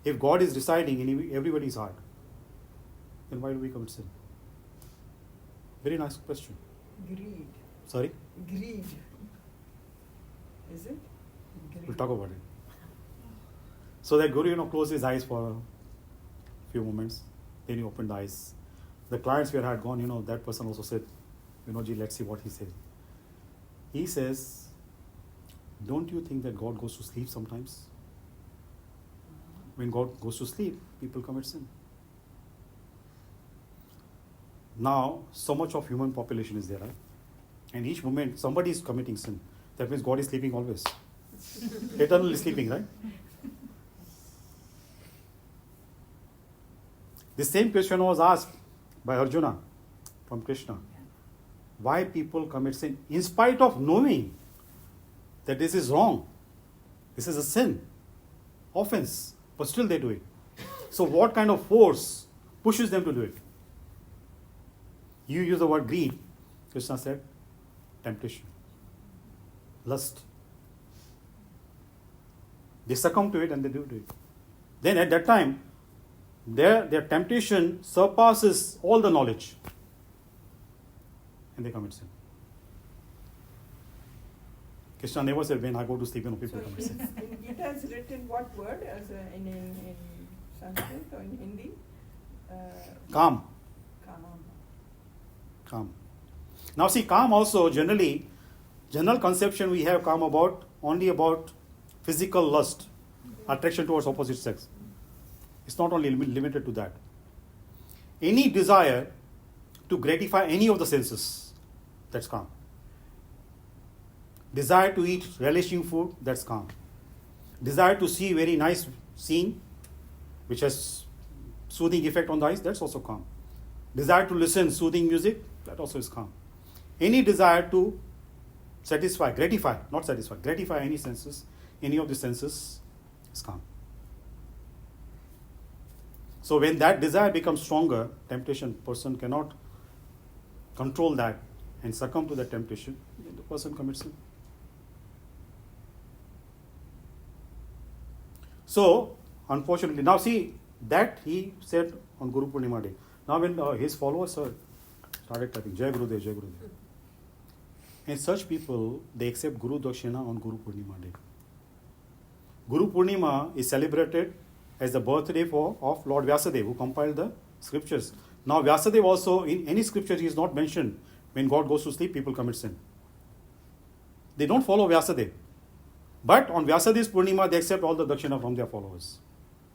If God is residing in everybody's heart, then why do we commit sin? Very nice question. Greed. Sorry? Greed. Is it? Greed. We'll talk about it. So that Guru, closed his eyes for a few moments. Then he opened the eyes. The clients where I had gone, that person also said, Ji, let's see what he said. He says, don't you think that God goes to sleep sometimes? When God goes to sleep, people commit sin. Now, so much of human population is there, right? And each moment, somebody is committing sin. That means God is sleeping always. Eternally sleeping, right? The same question was asked by Arjuna from Krishna. Why people commit sin in spite of knowing that this is wrong. This is a sin, offense, but still they do it. So what kind of force pushes them to do it? You use the word greed. Krishna said, temptation, lust. They succumb to it and they do it. Then at that time, their temptation surpasses all the knowledge. And they commit sin. Krishna never said, when I go to sleep, people commit sin. In Gita is written what word? In Sanskrit or in Hindi? Calm. Calm. Now see, calm also general conception we have calm only about physical lust, attraction towards opposite sex. It's not only limited to that. Any desire to gratify any of the senses, that's calm. Desire to eat relishing food, that's calm. Desire to see very nice scene, which has soothing effect on the eyes, that's also calm. Desire to listen soothing music, that also is calm. Any desire to gratify any senses, any of the senses is calm. So when that desire becomes stronger, temptation, person cannot control that and succumb to the temptation, then the person commits sin. So, unfortunately, now see, that he said on Guru Purnima day. Now when his followers started typing, Jai Gurudev, Jai Gurudev. And such people, they accept Guru Dakshina on Guru Purnima day. Guru Purnima is celebrated as the birthday of Lord Vyasadeva, who compiled the scriptures. Now Vyasadeva also, in any scripture he is not mentioned. When God goes to sleep, people commit sin. They don't follow Vyasadeva. But on Vyasadeva's Purnima, they accept all the Dakshina from their followers.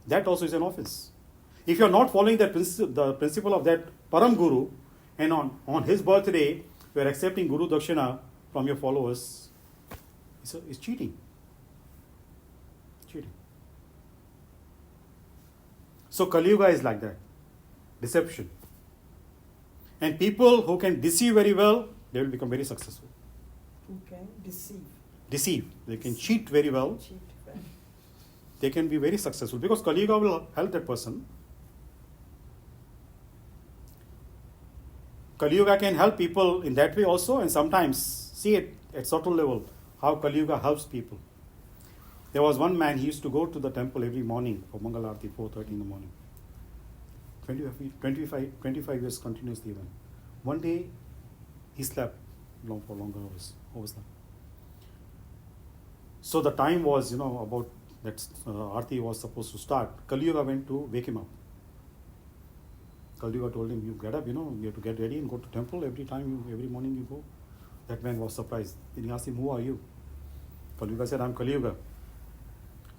That also is an offense. If you are not following the principle of that Param Guru, and on his birthday, you are accepting Guru Dakshina from your followers, it's cheating. Cheating. So Kali Yuga is like that. Deception. And people who can deceive very well, they will become very successful. Who can Deceive. They can cheat very well. cheat well. They can be very successful because Kali Yuga will help that person. Kali Yuga can help people in that way also, and sometimes see it at subtle level how Kali Yuga helps people. There was one man, he used to go to the temple every morning for Mangal Aarti, 4:30 in the morning. 25 years continuously even. One day, he slept for longer hours, overslept. So the time was, about that Aarti was supposed to start. Kali Yuga went to wake him up. Kali Yuga told him, you get up, you have to get ready and go to temple every morning you go. That man was surprised. Then he asked him, who are you? Kali Yuga said, I'm Kali Yuga.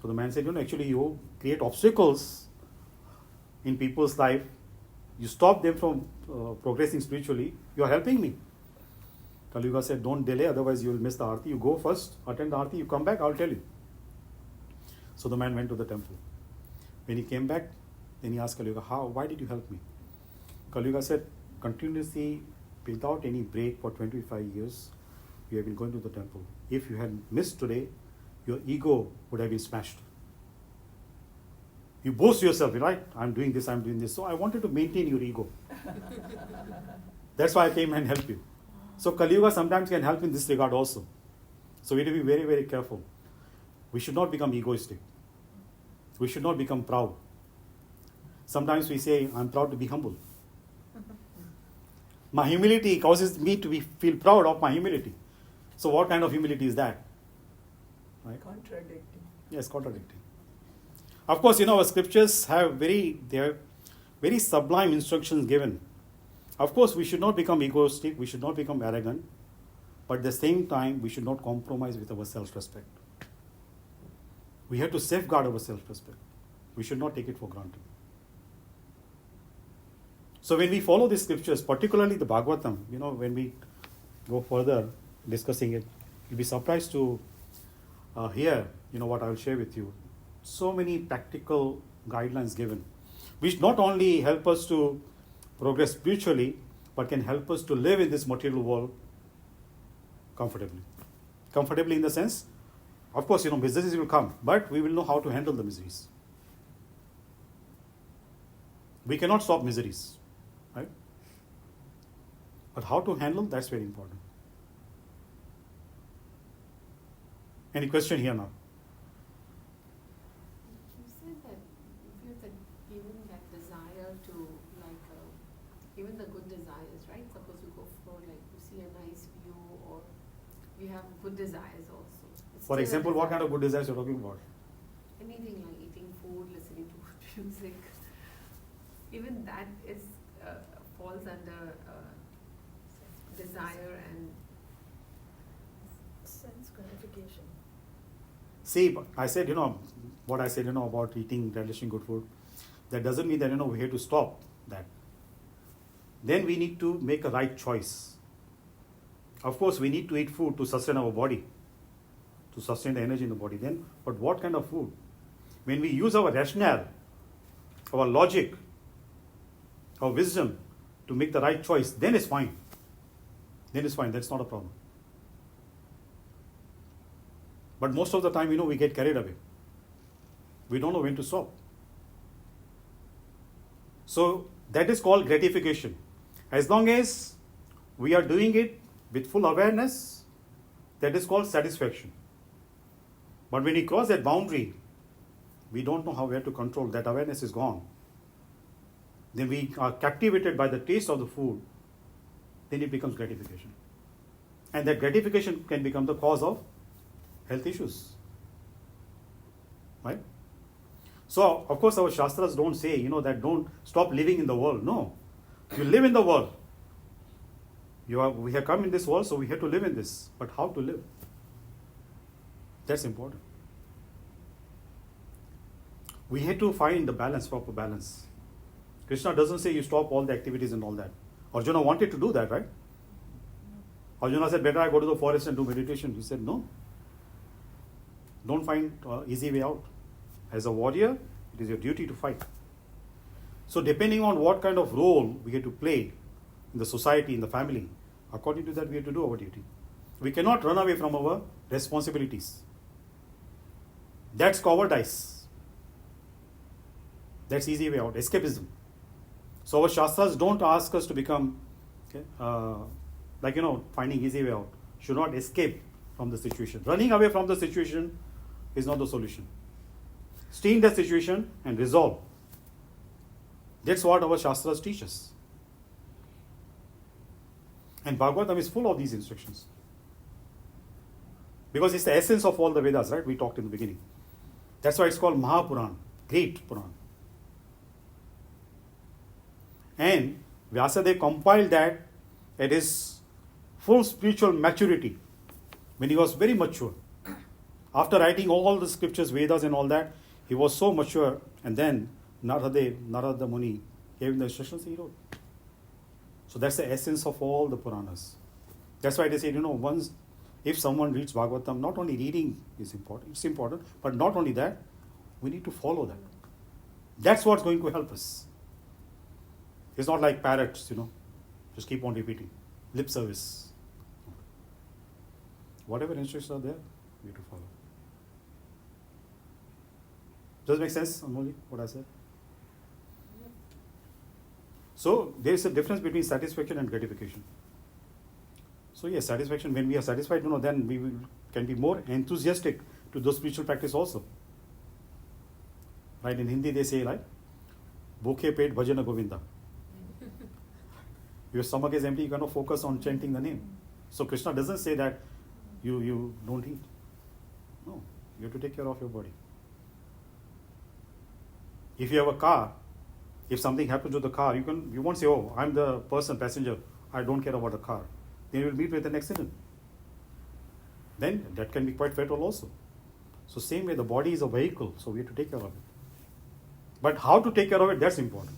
So the man said, actually you create obstacles in people's life. You stop them from progressing spiritually. You are helping me. Kali Yuga said, don't delay, otherwise you will miss the Aarti. You go first, attend the Aarti, you come back, I'll tell you. So the man went to the temple. When he came back, then he asked Kali Yuga, why did you help me? Kali Yuga said, continuously, without any break for 25 years, you have been going to the temple. If you had missed today, your ego would have been smashed. You boast yourself, right? I'm doing this. So I wanted to maintain your ego. That's why I came and helped you. So Kali Yuga sometimes can help in this regard also. So we have to be very, very careful. We should not become egoistic. We should not become proud. Sometimes we say, I'm proud to be humble. My humility causes me to feel proud of my humility. So what kind of humility is that? Right? Contradicting. Yes, contradicting. Of course, our scriptures have very sublime instructions given. Of course, we should not become egoistic, we should not become arrogant, but at the same time, we should not compromise with our self-respect. We have to safeguard our self-respect. We should not take it for granted. So when we follow these scriptures, particularly the Bhagavatam, when we go further discussing it, you'll be surprised to hear, what I will share with you. So many practical guidelines given, which not only help us to progress spiritually, but can help us to live in this material world comfortably. Comfortably in the sense, of course, miseries will come, but we will know how to handle the miseries. We cannot stop miseries, right? But how to handle, that's very important. Any question here now? You said that if you're given that desire to, even the good desires, right? Suppose you go for, you see a nice view, or you have good desires also. It's For still a example, what kind desire. of good desires you're talking about? Anything like eating food, listening to good music. even that is falls under desire and sense gratification. See, I said, what I said, about eating, relishing good food. That doesn't mean that, we have to stop that. Then we need to make a right choice. Of course, we need to eat food to sustain our body, to sustain the energy in the body. Then, but what kind of food? When we use our rationale, our logic, our wisdom to make the right choice, then it's fine. Then it's fine. That's not a problem. But most of the time, we get carried away. We don't know when to stop. So that is called gratification. As long as we are doing it with full awareness, that is called satisfaction. But when we cross that boundary, we don't know where to control. That awareness is gone. Then we are captivated by the taste of the food. Then it becomes gratification. And that gratification can become the cause of health issues. Right? So, of course, our Shastras don't say, that don't stop living in the world. No. You live in the world. We have come in this world, so we have to live in this. But how to live? That's important. We have to find the balance, proper balance. Krishna doesn't say you stop all the activities and all that. Arjuna wanted to do that, right? Arjuna said, better I go to the forest and do meditation. He said, no. Don't find an easy way out. As a warrior, it is your duty to fight. So depending on what kind of role we have to play in the society, in the family, according to that we have to do our duty. We cannot run away from our responsibilities. That's cowardice. That's easy way out, escapism. So our Shastras don't ask us to become, finding easy way out. Should not escape from the situation. Running away from the situation is not the solution. Stay in that situation and resolve. That's what our Shastras teach us. And Bhagavatam is full of these instructions. Because it's the essence of all the Vedas, right? We talked in the beginning. That's why it's called Mahapuran, great Puran. And Vyasadeva compiled that at his full spiritual maturity, when he was very mature. After writing all the scriptures, Vedas and all that, he was so mature, and then Narada Muni gave him the instructions he wrote. So that's the essence of all the Puranas. That's why they say, once if someone reads Bhagavatam, not only reading is important, it's important, but not only that, we need to follow that. That's what's going to help us. It's not like parrots, just keep on repeating. Lip service. Whatever instructions are there, we have to follow. Does it make sense, Amoli, what I said? So there is a difference between satisfaction and gratification. So yes, satisfaction, when we are satisfied, then we can be more enthusiastic to those spiritual practice also. Right, in Hindi they say, right, Bhukhe pet bhajana govinda. Your stomach is empty, you cannot focus on chanting the name. So Krishna doesn't say that you don't eat. No, you have to take care of your body. If you have a car, if something happens to the car, you won't say, oh, I'm the passenger, I don't care about the car. Then you will meet with an accident. Then that can be quite fatal also. So same way, the body is a vehicle, so we have to take care of it. But how to take care of it, that's important.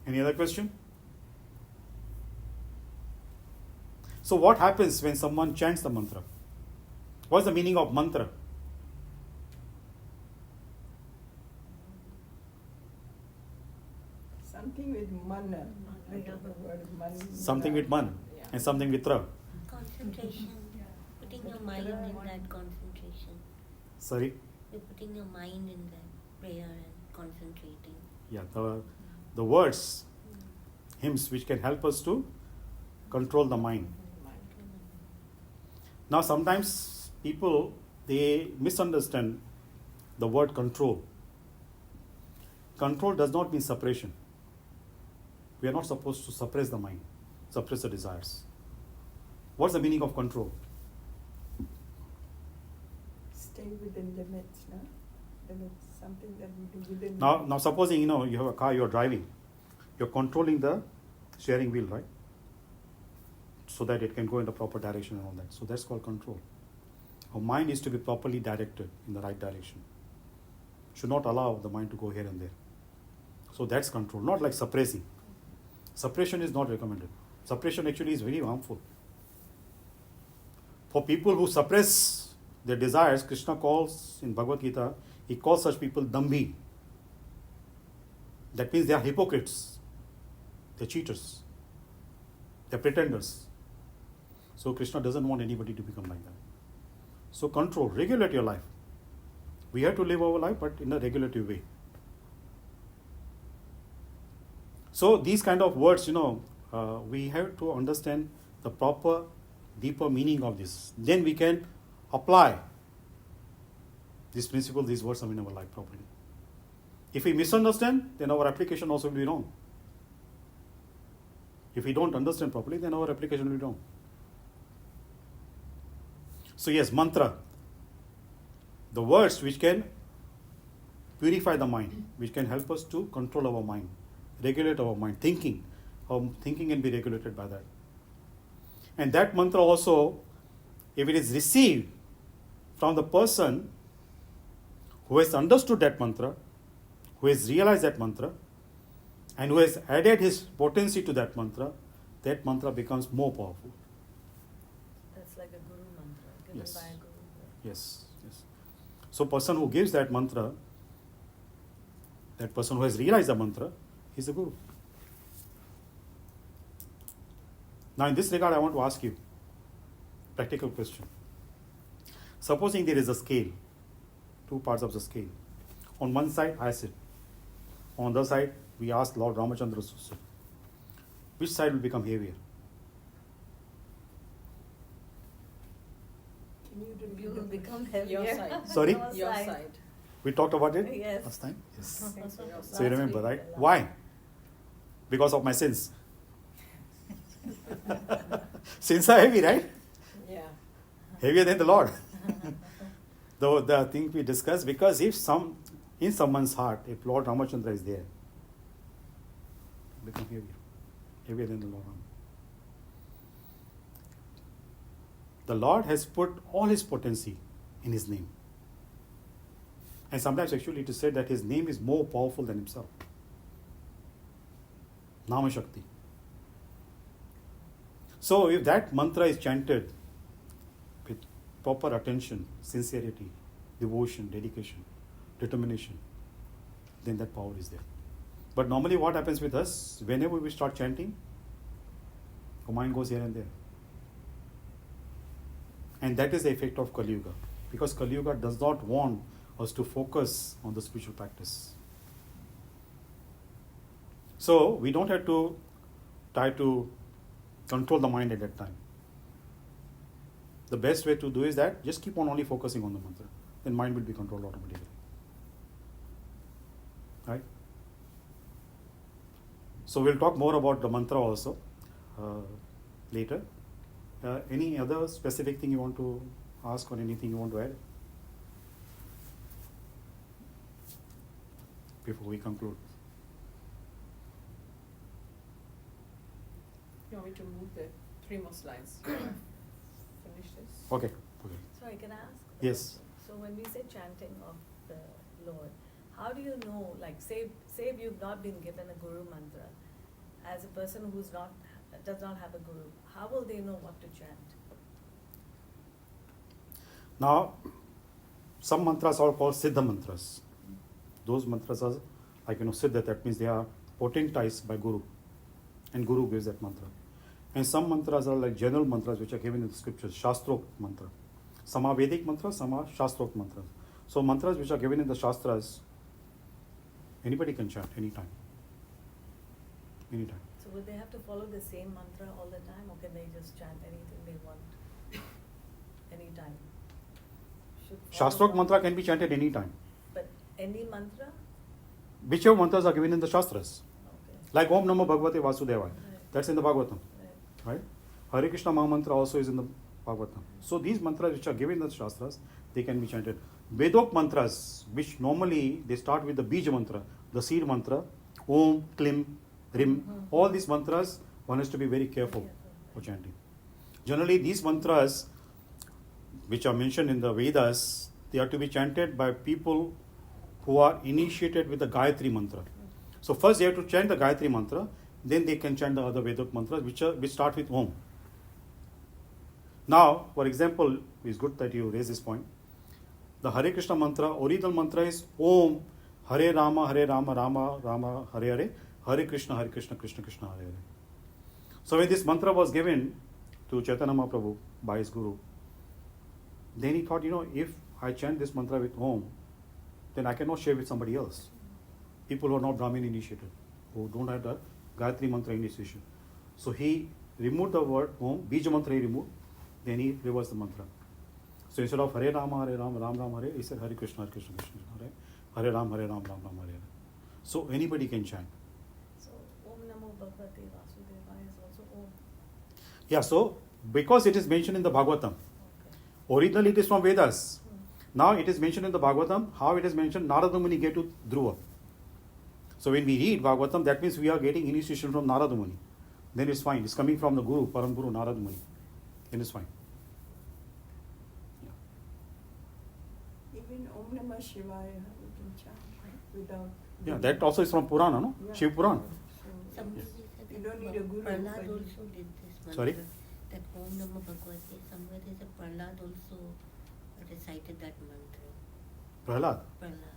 Any other question? So what happens when someone chants the mantra? What's the meaning of mantra? Something with mana. I got the word man. Something with man and something with ra. Concentration. Putting your mind in that concentration. Sorry? You're putting your mind in that prayer and concentrating. Yeah, the words, hymns which can help us to control the mind. Now sometimes people, they misunderstand the word control. Control does not mean suppression. We are not supposed to suppress the mind, suppress the desires. What's the meaning of control? Stay within limits, no? and it's something that we do within. Now supposing you have a car, you're driving, you're controlling the steering wheel, right? So that it can go in the proper direction and all that. So that's called control. Our mind is to be properly directed in the right direction. Should not allow the mind to go here and there. So that's control, not like suppressing. Suppression is not recommended. Suppression actually is very harmful. For people who suppress their desires, Krishna calls in Bhagavad Gita, he calls such people dambhi. That means they are hypocrites. They're cheaters. They're pretenders. So Krishna doesn't want anybody to become like that. So control, regulate your life. We have to live our life, but in a regulative way. So these kind of words, we have to understand the proper, deeper meaning of this. Then we can apply this principle, these words in our life properly. If we misunderstand, then our application also will be wrong. If we don't understand properly, then our application will be wrong. So yes, mantra. The words which can purify the mind, which can help us to control our mind, regulate our mind, thinking. Our thinking can be regulated by that. And that mantra also, if it is received from the person who has understood that mantra, who has realized that mantra, and who has added his potency to that mantra becomes more powerful. That's like a guru mantra given Yes. by a guru. Yes. So person who gives that mantra, that person who has realized the mantra, is a guru. Now in this regard, I want to ask you a practical question. Supposing there is a scale, two parts of the scale. On one side, I sit. On the other side, we ask Lord Ramachandra to sit. Which side will become heavier? Can you repeat You the will become question? heavier. Your side. Sorry? Your side. We talked about it Yes. last time? Yes. Okay, so your So you side. remember, week, right? last Why? Because of my sins. Sins are heavy, right? Yeah. Heavier than the Lord. The thing we discussed, because if in someone's heart, if Lord Ramachandra is there, become heavier than the Lord. The Lord has put all his potency in his name. And sometimes actually it is said that his name is more powerful than himself. Nama Shakti. So if that mantra is chanted with proper attention, sincerity, devotion, dedication, determination, then that power is there. But normally what happens with us, whenever we start chanting, our mind goes here and there. And that is the effect of Kali Yuga. Because Kali Yuga does not want us to focus on the spiritual practice. So we don't have to try to control the mind at that time. The best way to do is that just keep on only focusing on the mantra. Then mind will be controlled automatically. Right? So we'll talk more about the mantra also later. Any other specific thing you want to ask or anything you want to add before we conclude? You want me to move the 3 more slides? You wanna finish this? Okay. Sorry, can I ask? Yes. So when we say chanting of the Lord, how do you know, like say you've not been given a guru mantra, as a person who's does not have a guru, how will they know what to chant? Now, some mantras are called Siddha mantras. Those mantras are like, Siddha, that means they are potentized by Guru. And Guru gives that mantra. And some mantras are like general mantras which are given in the scriptures, Shastrok mantra. Some are Vedic mantras, some are Shastrok mantras. So mantras which are given in the Shastras, anybody can chant anytime. Anytime. So would they have to follow the same mantra all the time, or can they just chant anything they want anytime? Should follow Shastrok one- mantra can be chanted anytime. But any mantra? Whichever mantras are given in the Shastras. Okay. Like Om Namo Bhagavate Vasudevaya. Right. That's in the Bhagavatam. Right. Right? Hare Krishna Mahamantra also is in the Bhagavatam. So these mantras which are given in the Shastras, they can be chanted. Vedok mantras, which normally they start with the Bija mantra, the seed mantra, Om, Klim, Rim, all these mantras, one has to be very careful for chanting. Generally, these mantras, which are mentioned in the Vedas, they are to be chanted by people who are initiated with the Gayatri mantra. So first they have to chant the Gayatri mantra, then they can chant the other Vedok mantras, which start with Om. Now, for example, it's good that you raise this point. The Hare Krishna mantra, original mantra is Om, Hare Rama, Rama Rama, Hare Hare, Hare Krishna, Krishna Krishna, Hare Hare. So when this mantra was given to Chaitanya Mahaprabhu by his guru, then he thought, if I chant this mantra with Om, then I cannot share with somebody else. People who are not Brahmin initiated, who don't have the Gayatri mantra initiation. So he removed the word Om, Bija mantra he removed, then he reversed the mantra. So instead of Hare Rama, Ram Ram, Hare, he said Hare Krishna, Krishna Krishna, Hare, Hare Ram, Ram Ram, Hare Hare. So anybody can chant. So Om Namo Bhagavate Vasudevaya is also Om. Yeah, so because it is mentioned in the Bhagavatam, Okay. originally it is from Vedas. Now it is mentioned in the Bhagavatam. How it is mentioned? Narada Muni gave to Dhruva. So when we read Bhagavatam, that means we are getting initiation from Narada Muni. Then it's fine. It's coming from the Guru, Param Guru, Narada Muni. Then it's fine. Even Om Namah Shivaya we can chant, right? Without. Yeah, that also is from Purana, no? Yeah. Shiv Puran. So Somebody Yes. said You that don't need a guru, Prahlad but- also did this mantra. Sorry? That Om Namah Bhagavate, somewhere they said Prahlad also recited that mantra. Prahlad. Prahlad.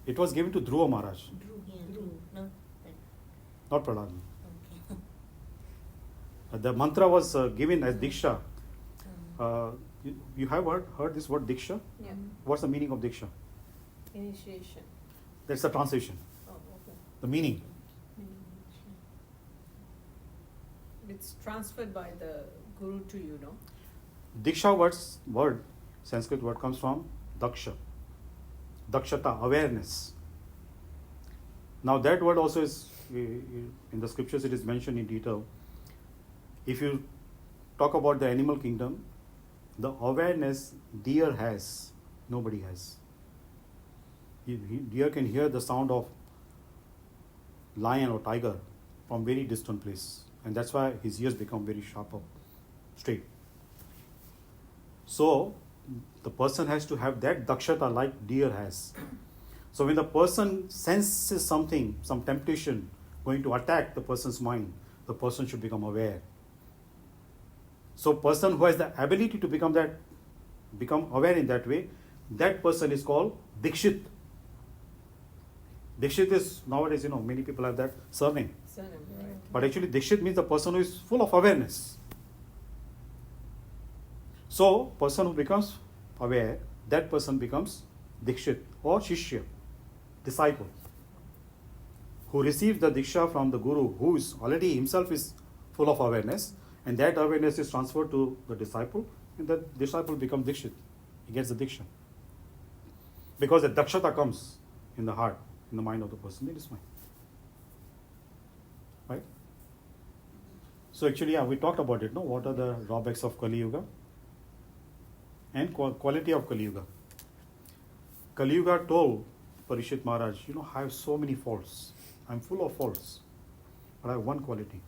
It was given to Dhruva Maharaj, Yeah, Dhruv, not that. not Prahlad. Okay. The mantra was given as Diksha. Um, You have heard this word Diksha? Yeah. What's the meaning of Diksha? Initiation. That's the translation. Oh, okay. The meaning. It's transferred by the guru to you, no? Diksha word, Sanskrit word comes from Daksha. Dakshata, awareness. Now that word also is, in the scriptures it is mentioned in detail. If you talk about the animal kingdom, the awareness deer has, nobody has. Deer can hear the sound of lion or tiger from very distant place. And that's why his ears become very sharp up, straight. So, the person has to have that dakshata like deer has. So, when the person senses something, some temptation going to attack the person's mind, the person should become aware. So, person who has the ability to become aware in that way, that person is called Dikshit. Dikshit is, nowadays, many people have that surname. Surname, right? But actually, Dikshit means the person who is full of awareness. So, person who becomes aware, that person becomes Dikshit or Shishya, disciple, who receives the Diksha from the Guru, who is already himself is full of awareness, and that awareness is transferred to the disciple, and the disciple becomes Dikshit. He gets the Diksha. Because the Dakshata comes in the heart, in the mind of the person, it is fine. Right? So actually, we talked about it, no? What are the drawbacks of Kali Yuga? And quality of Kali Yuga. Kali Yuga told Parishit Maharaj, I have so many faults. I'm full of faults. But I have one quality.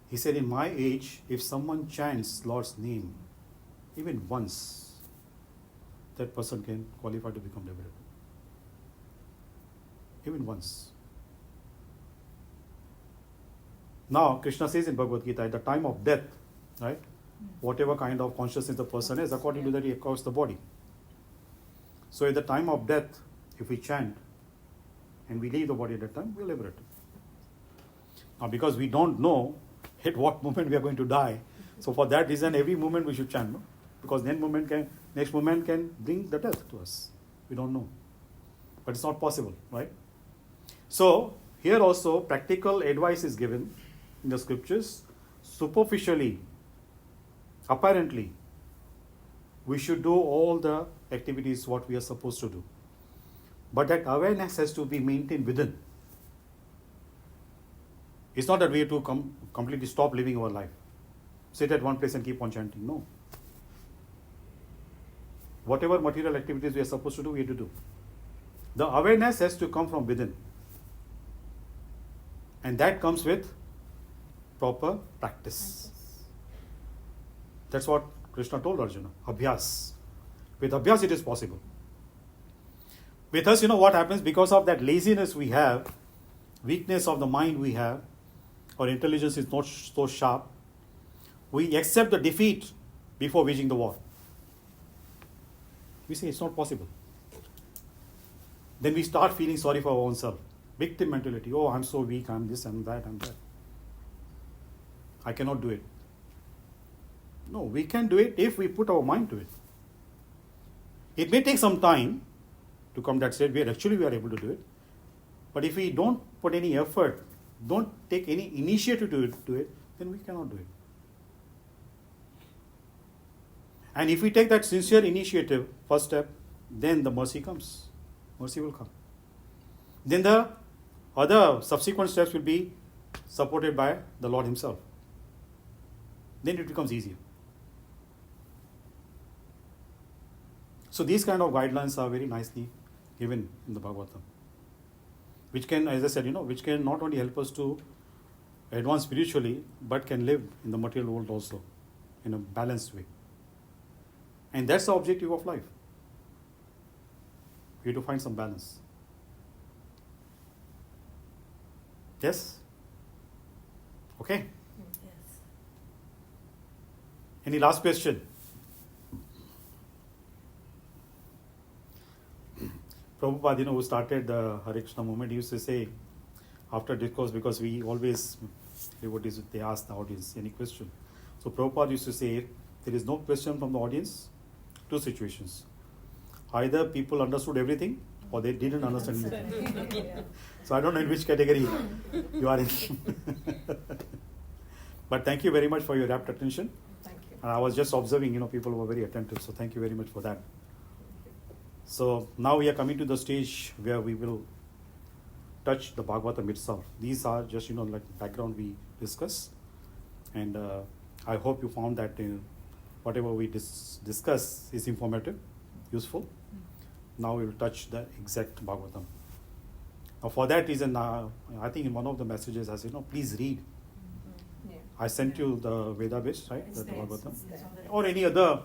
He said, in my age, if someone chants Lord's name, even once, that person can qualify to become devotee. Even once. Now, Krishna says in Bhagavad Gita, at the time of death, right, whatever kind of consciousness the person is, according to that he acquires the body. So at the time of death, if we chant and we leave the body at that time, we are liberated. Now, because we don't know at what moment we are going to die, so for that reason, every moment we should chant, no? Because next moment can bring the death to us. We don't know. But it's not possible, right? So, here also practical advice is given in the scriptures. Superficially, apparently, we should do all the activities what we are supposed to do. But that awareness has to be maintained within. It's not that we have to completely stop living our life. Sit at one place and keep on chanting. No. whatever material activities we are supposed to do, we have to do. The awareness has to come from within. And that comes with proper practice. That's what Krishna told Arjuna. Abhyas. With abhyas it is possible. With us, what happens? Because of that laziness we have, weakness of the mind we have, our intelligence is not so sharp, we accept the defeat before waging the war. We say it's not possible. Then we start feeling sorry for our own self. Victim mentality. Oh, I'm so weak, I'm this, I'm that, I'm that. I cannot do it. No, we can do it if we put our mind to it. It may take some time to come that state where actually we are able to do it. But if we don't put any effort, don't take any initiative to do it, then we cannot do it. And if we take that sincere initiative, first step, then the mercy comes. Mercy will come. Then the other subsequent steps will be supported by the Lord Himself. Then it becomes easier. So these kind of guidelines are very nicely given in the Bhagavatam, which can, as I said, which can not only help us to advance spiritually, but can live in the material world also in a balanced way. And that's the objective of life. We have to find some balance. Yes? Okay? Yes. Any last question? Prabhupada, who started the Hare Krishna movement, he used to say after discourse, because we always, devotees, they ask the audience any question. So Prabhupada used to say, if there is no question from the audience, two situations. Either people understood everything or they didn't understand anything. So I don't know in which category you are in. But thank you very much for your rapt attention. Thank you. And I was just observing, people were very attentive. So thank you very much for that. So now we are coming to the stage where we will touch the Bhagavatam itself. These are just, like background we discuss. And I hope you found that whatever we discuss is informative, useful. Now we will touch the exact Bhagavatam. Now for that reason, I think in one of the messages I said, please read. Yeah. I sent you the Veda base, right? It's The there, Bhagavatam. it's there. Or any other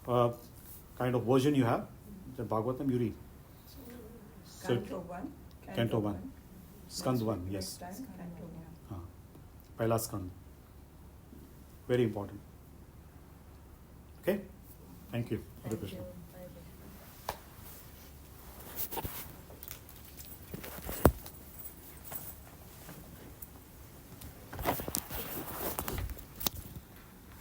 kind of version you have, the Bhagavatam you read. So, Canto 1. Canto 1. Skand 1, yes. Next time, Canto 1. Pehla Skand. Very important. Okay? Thank you. Hare Thank Krishna. you.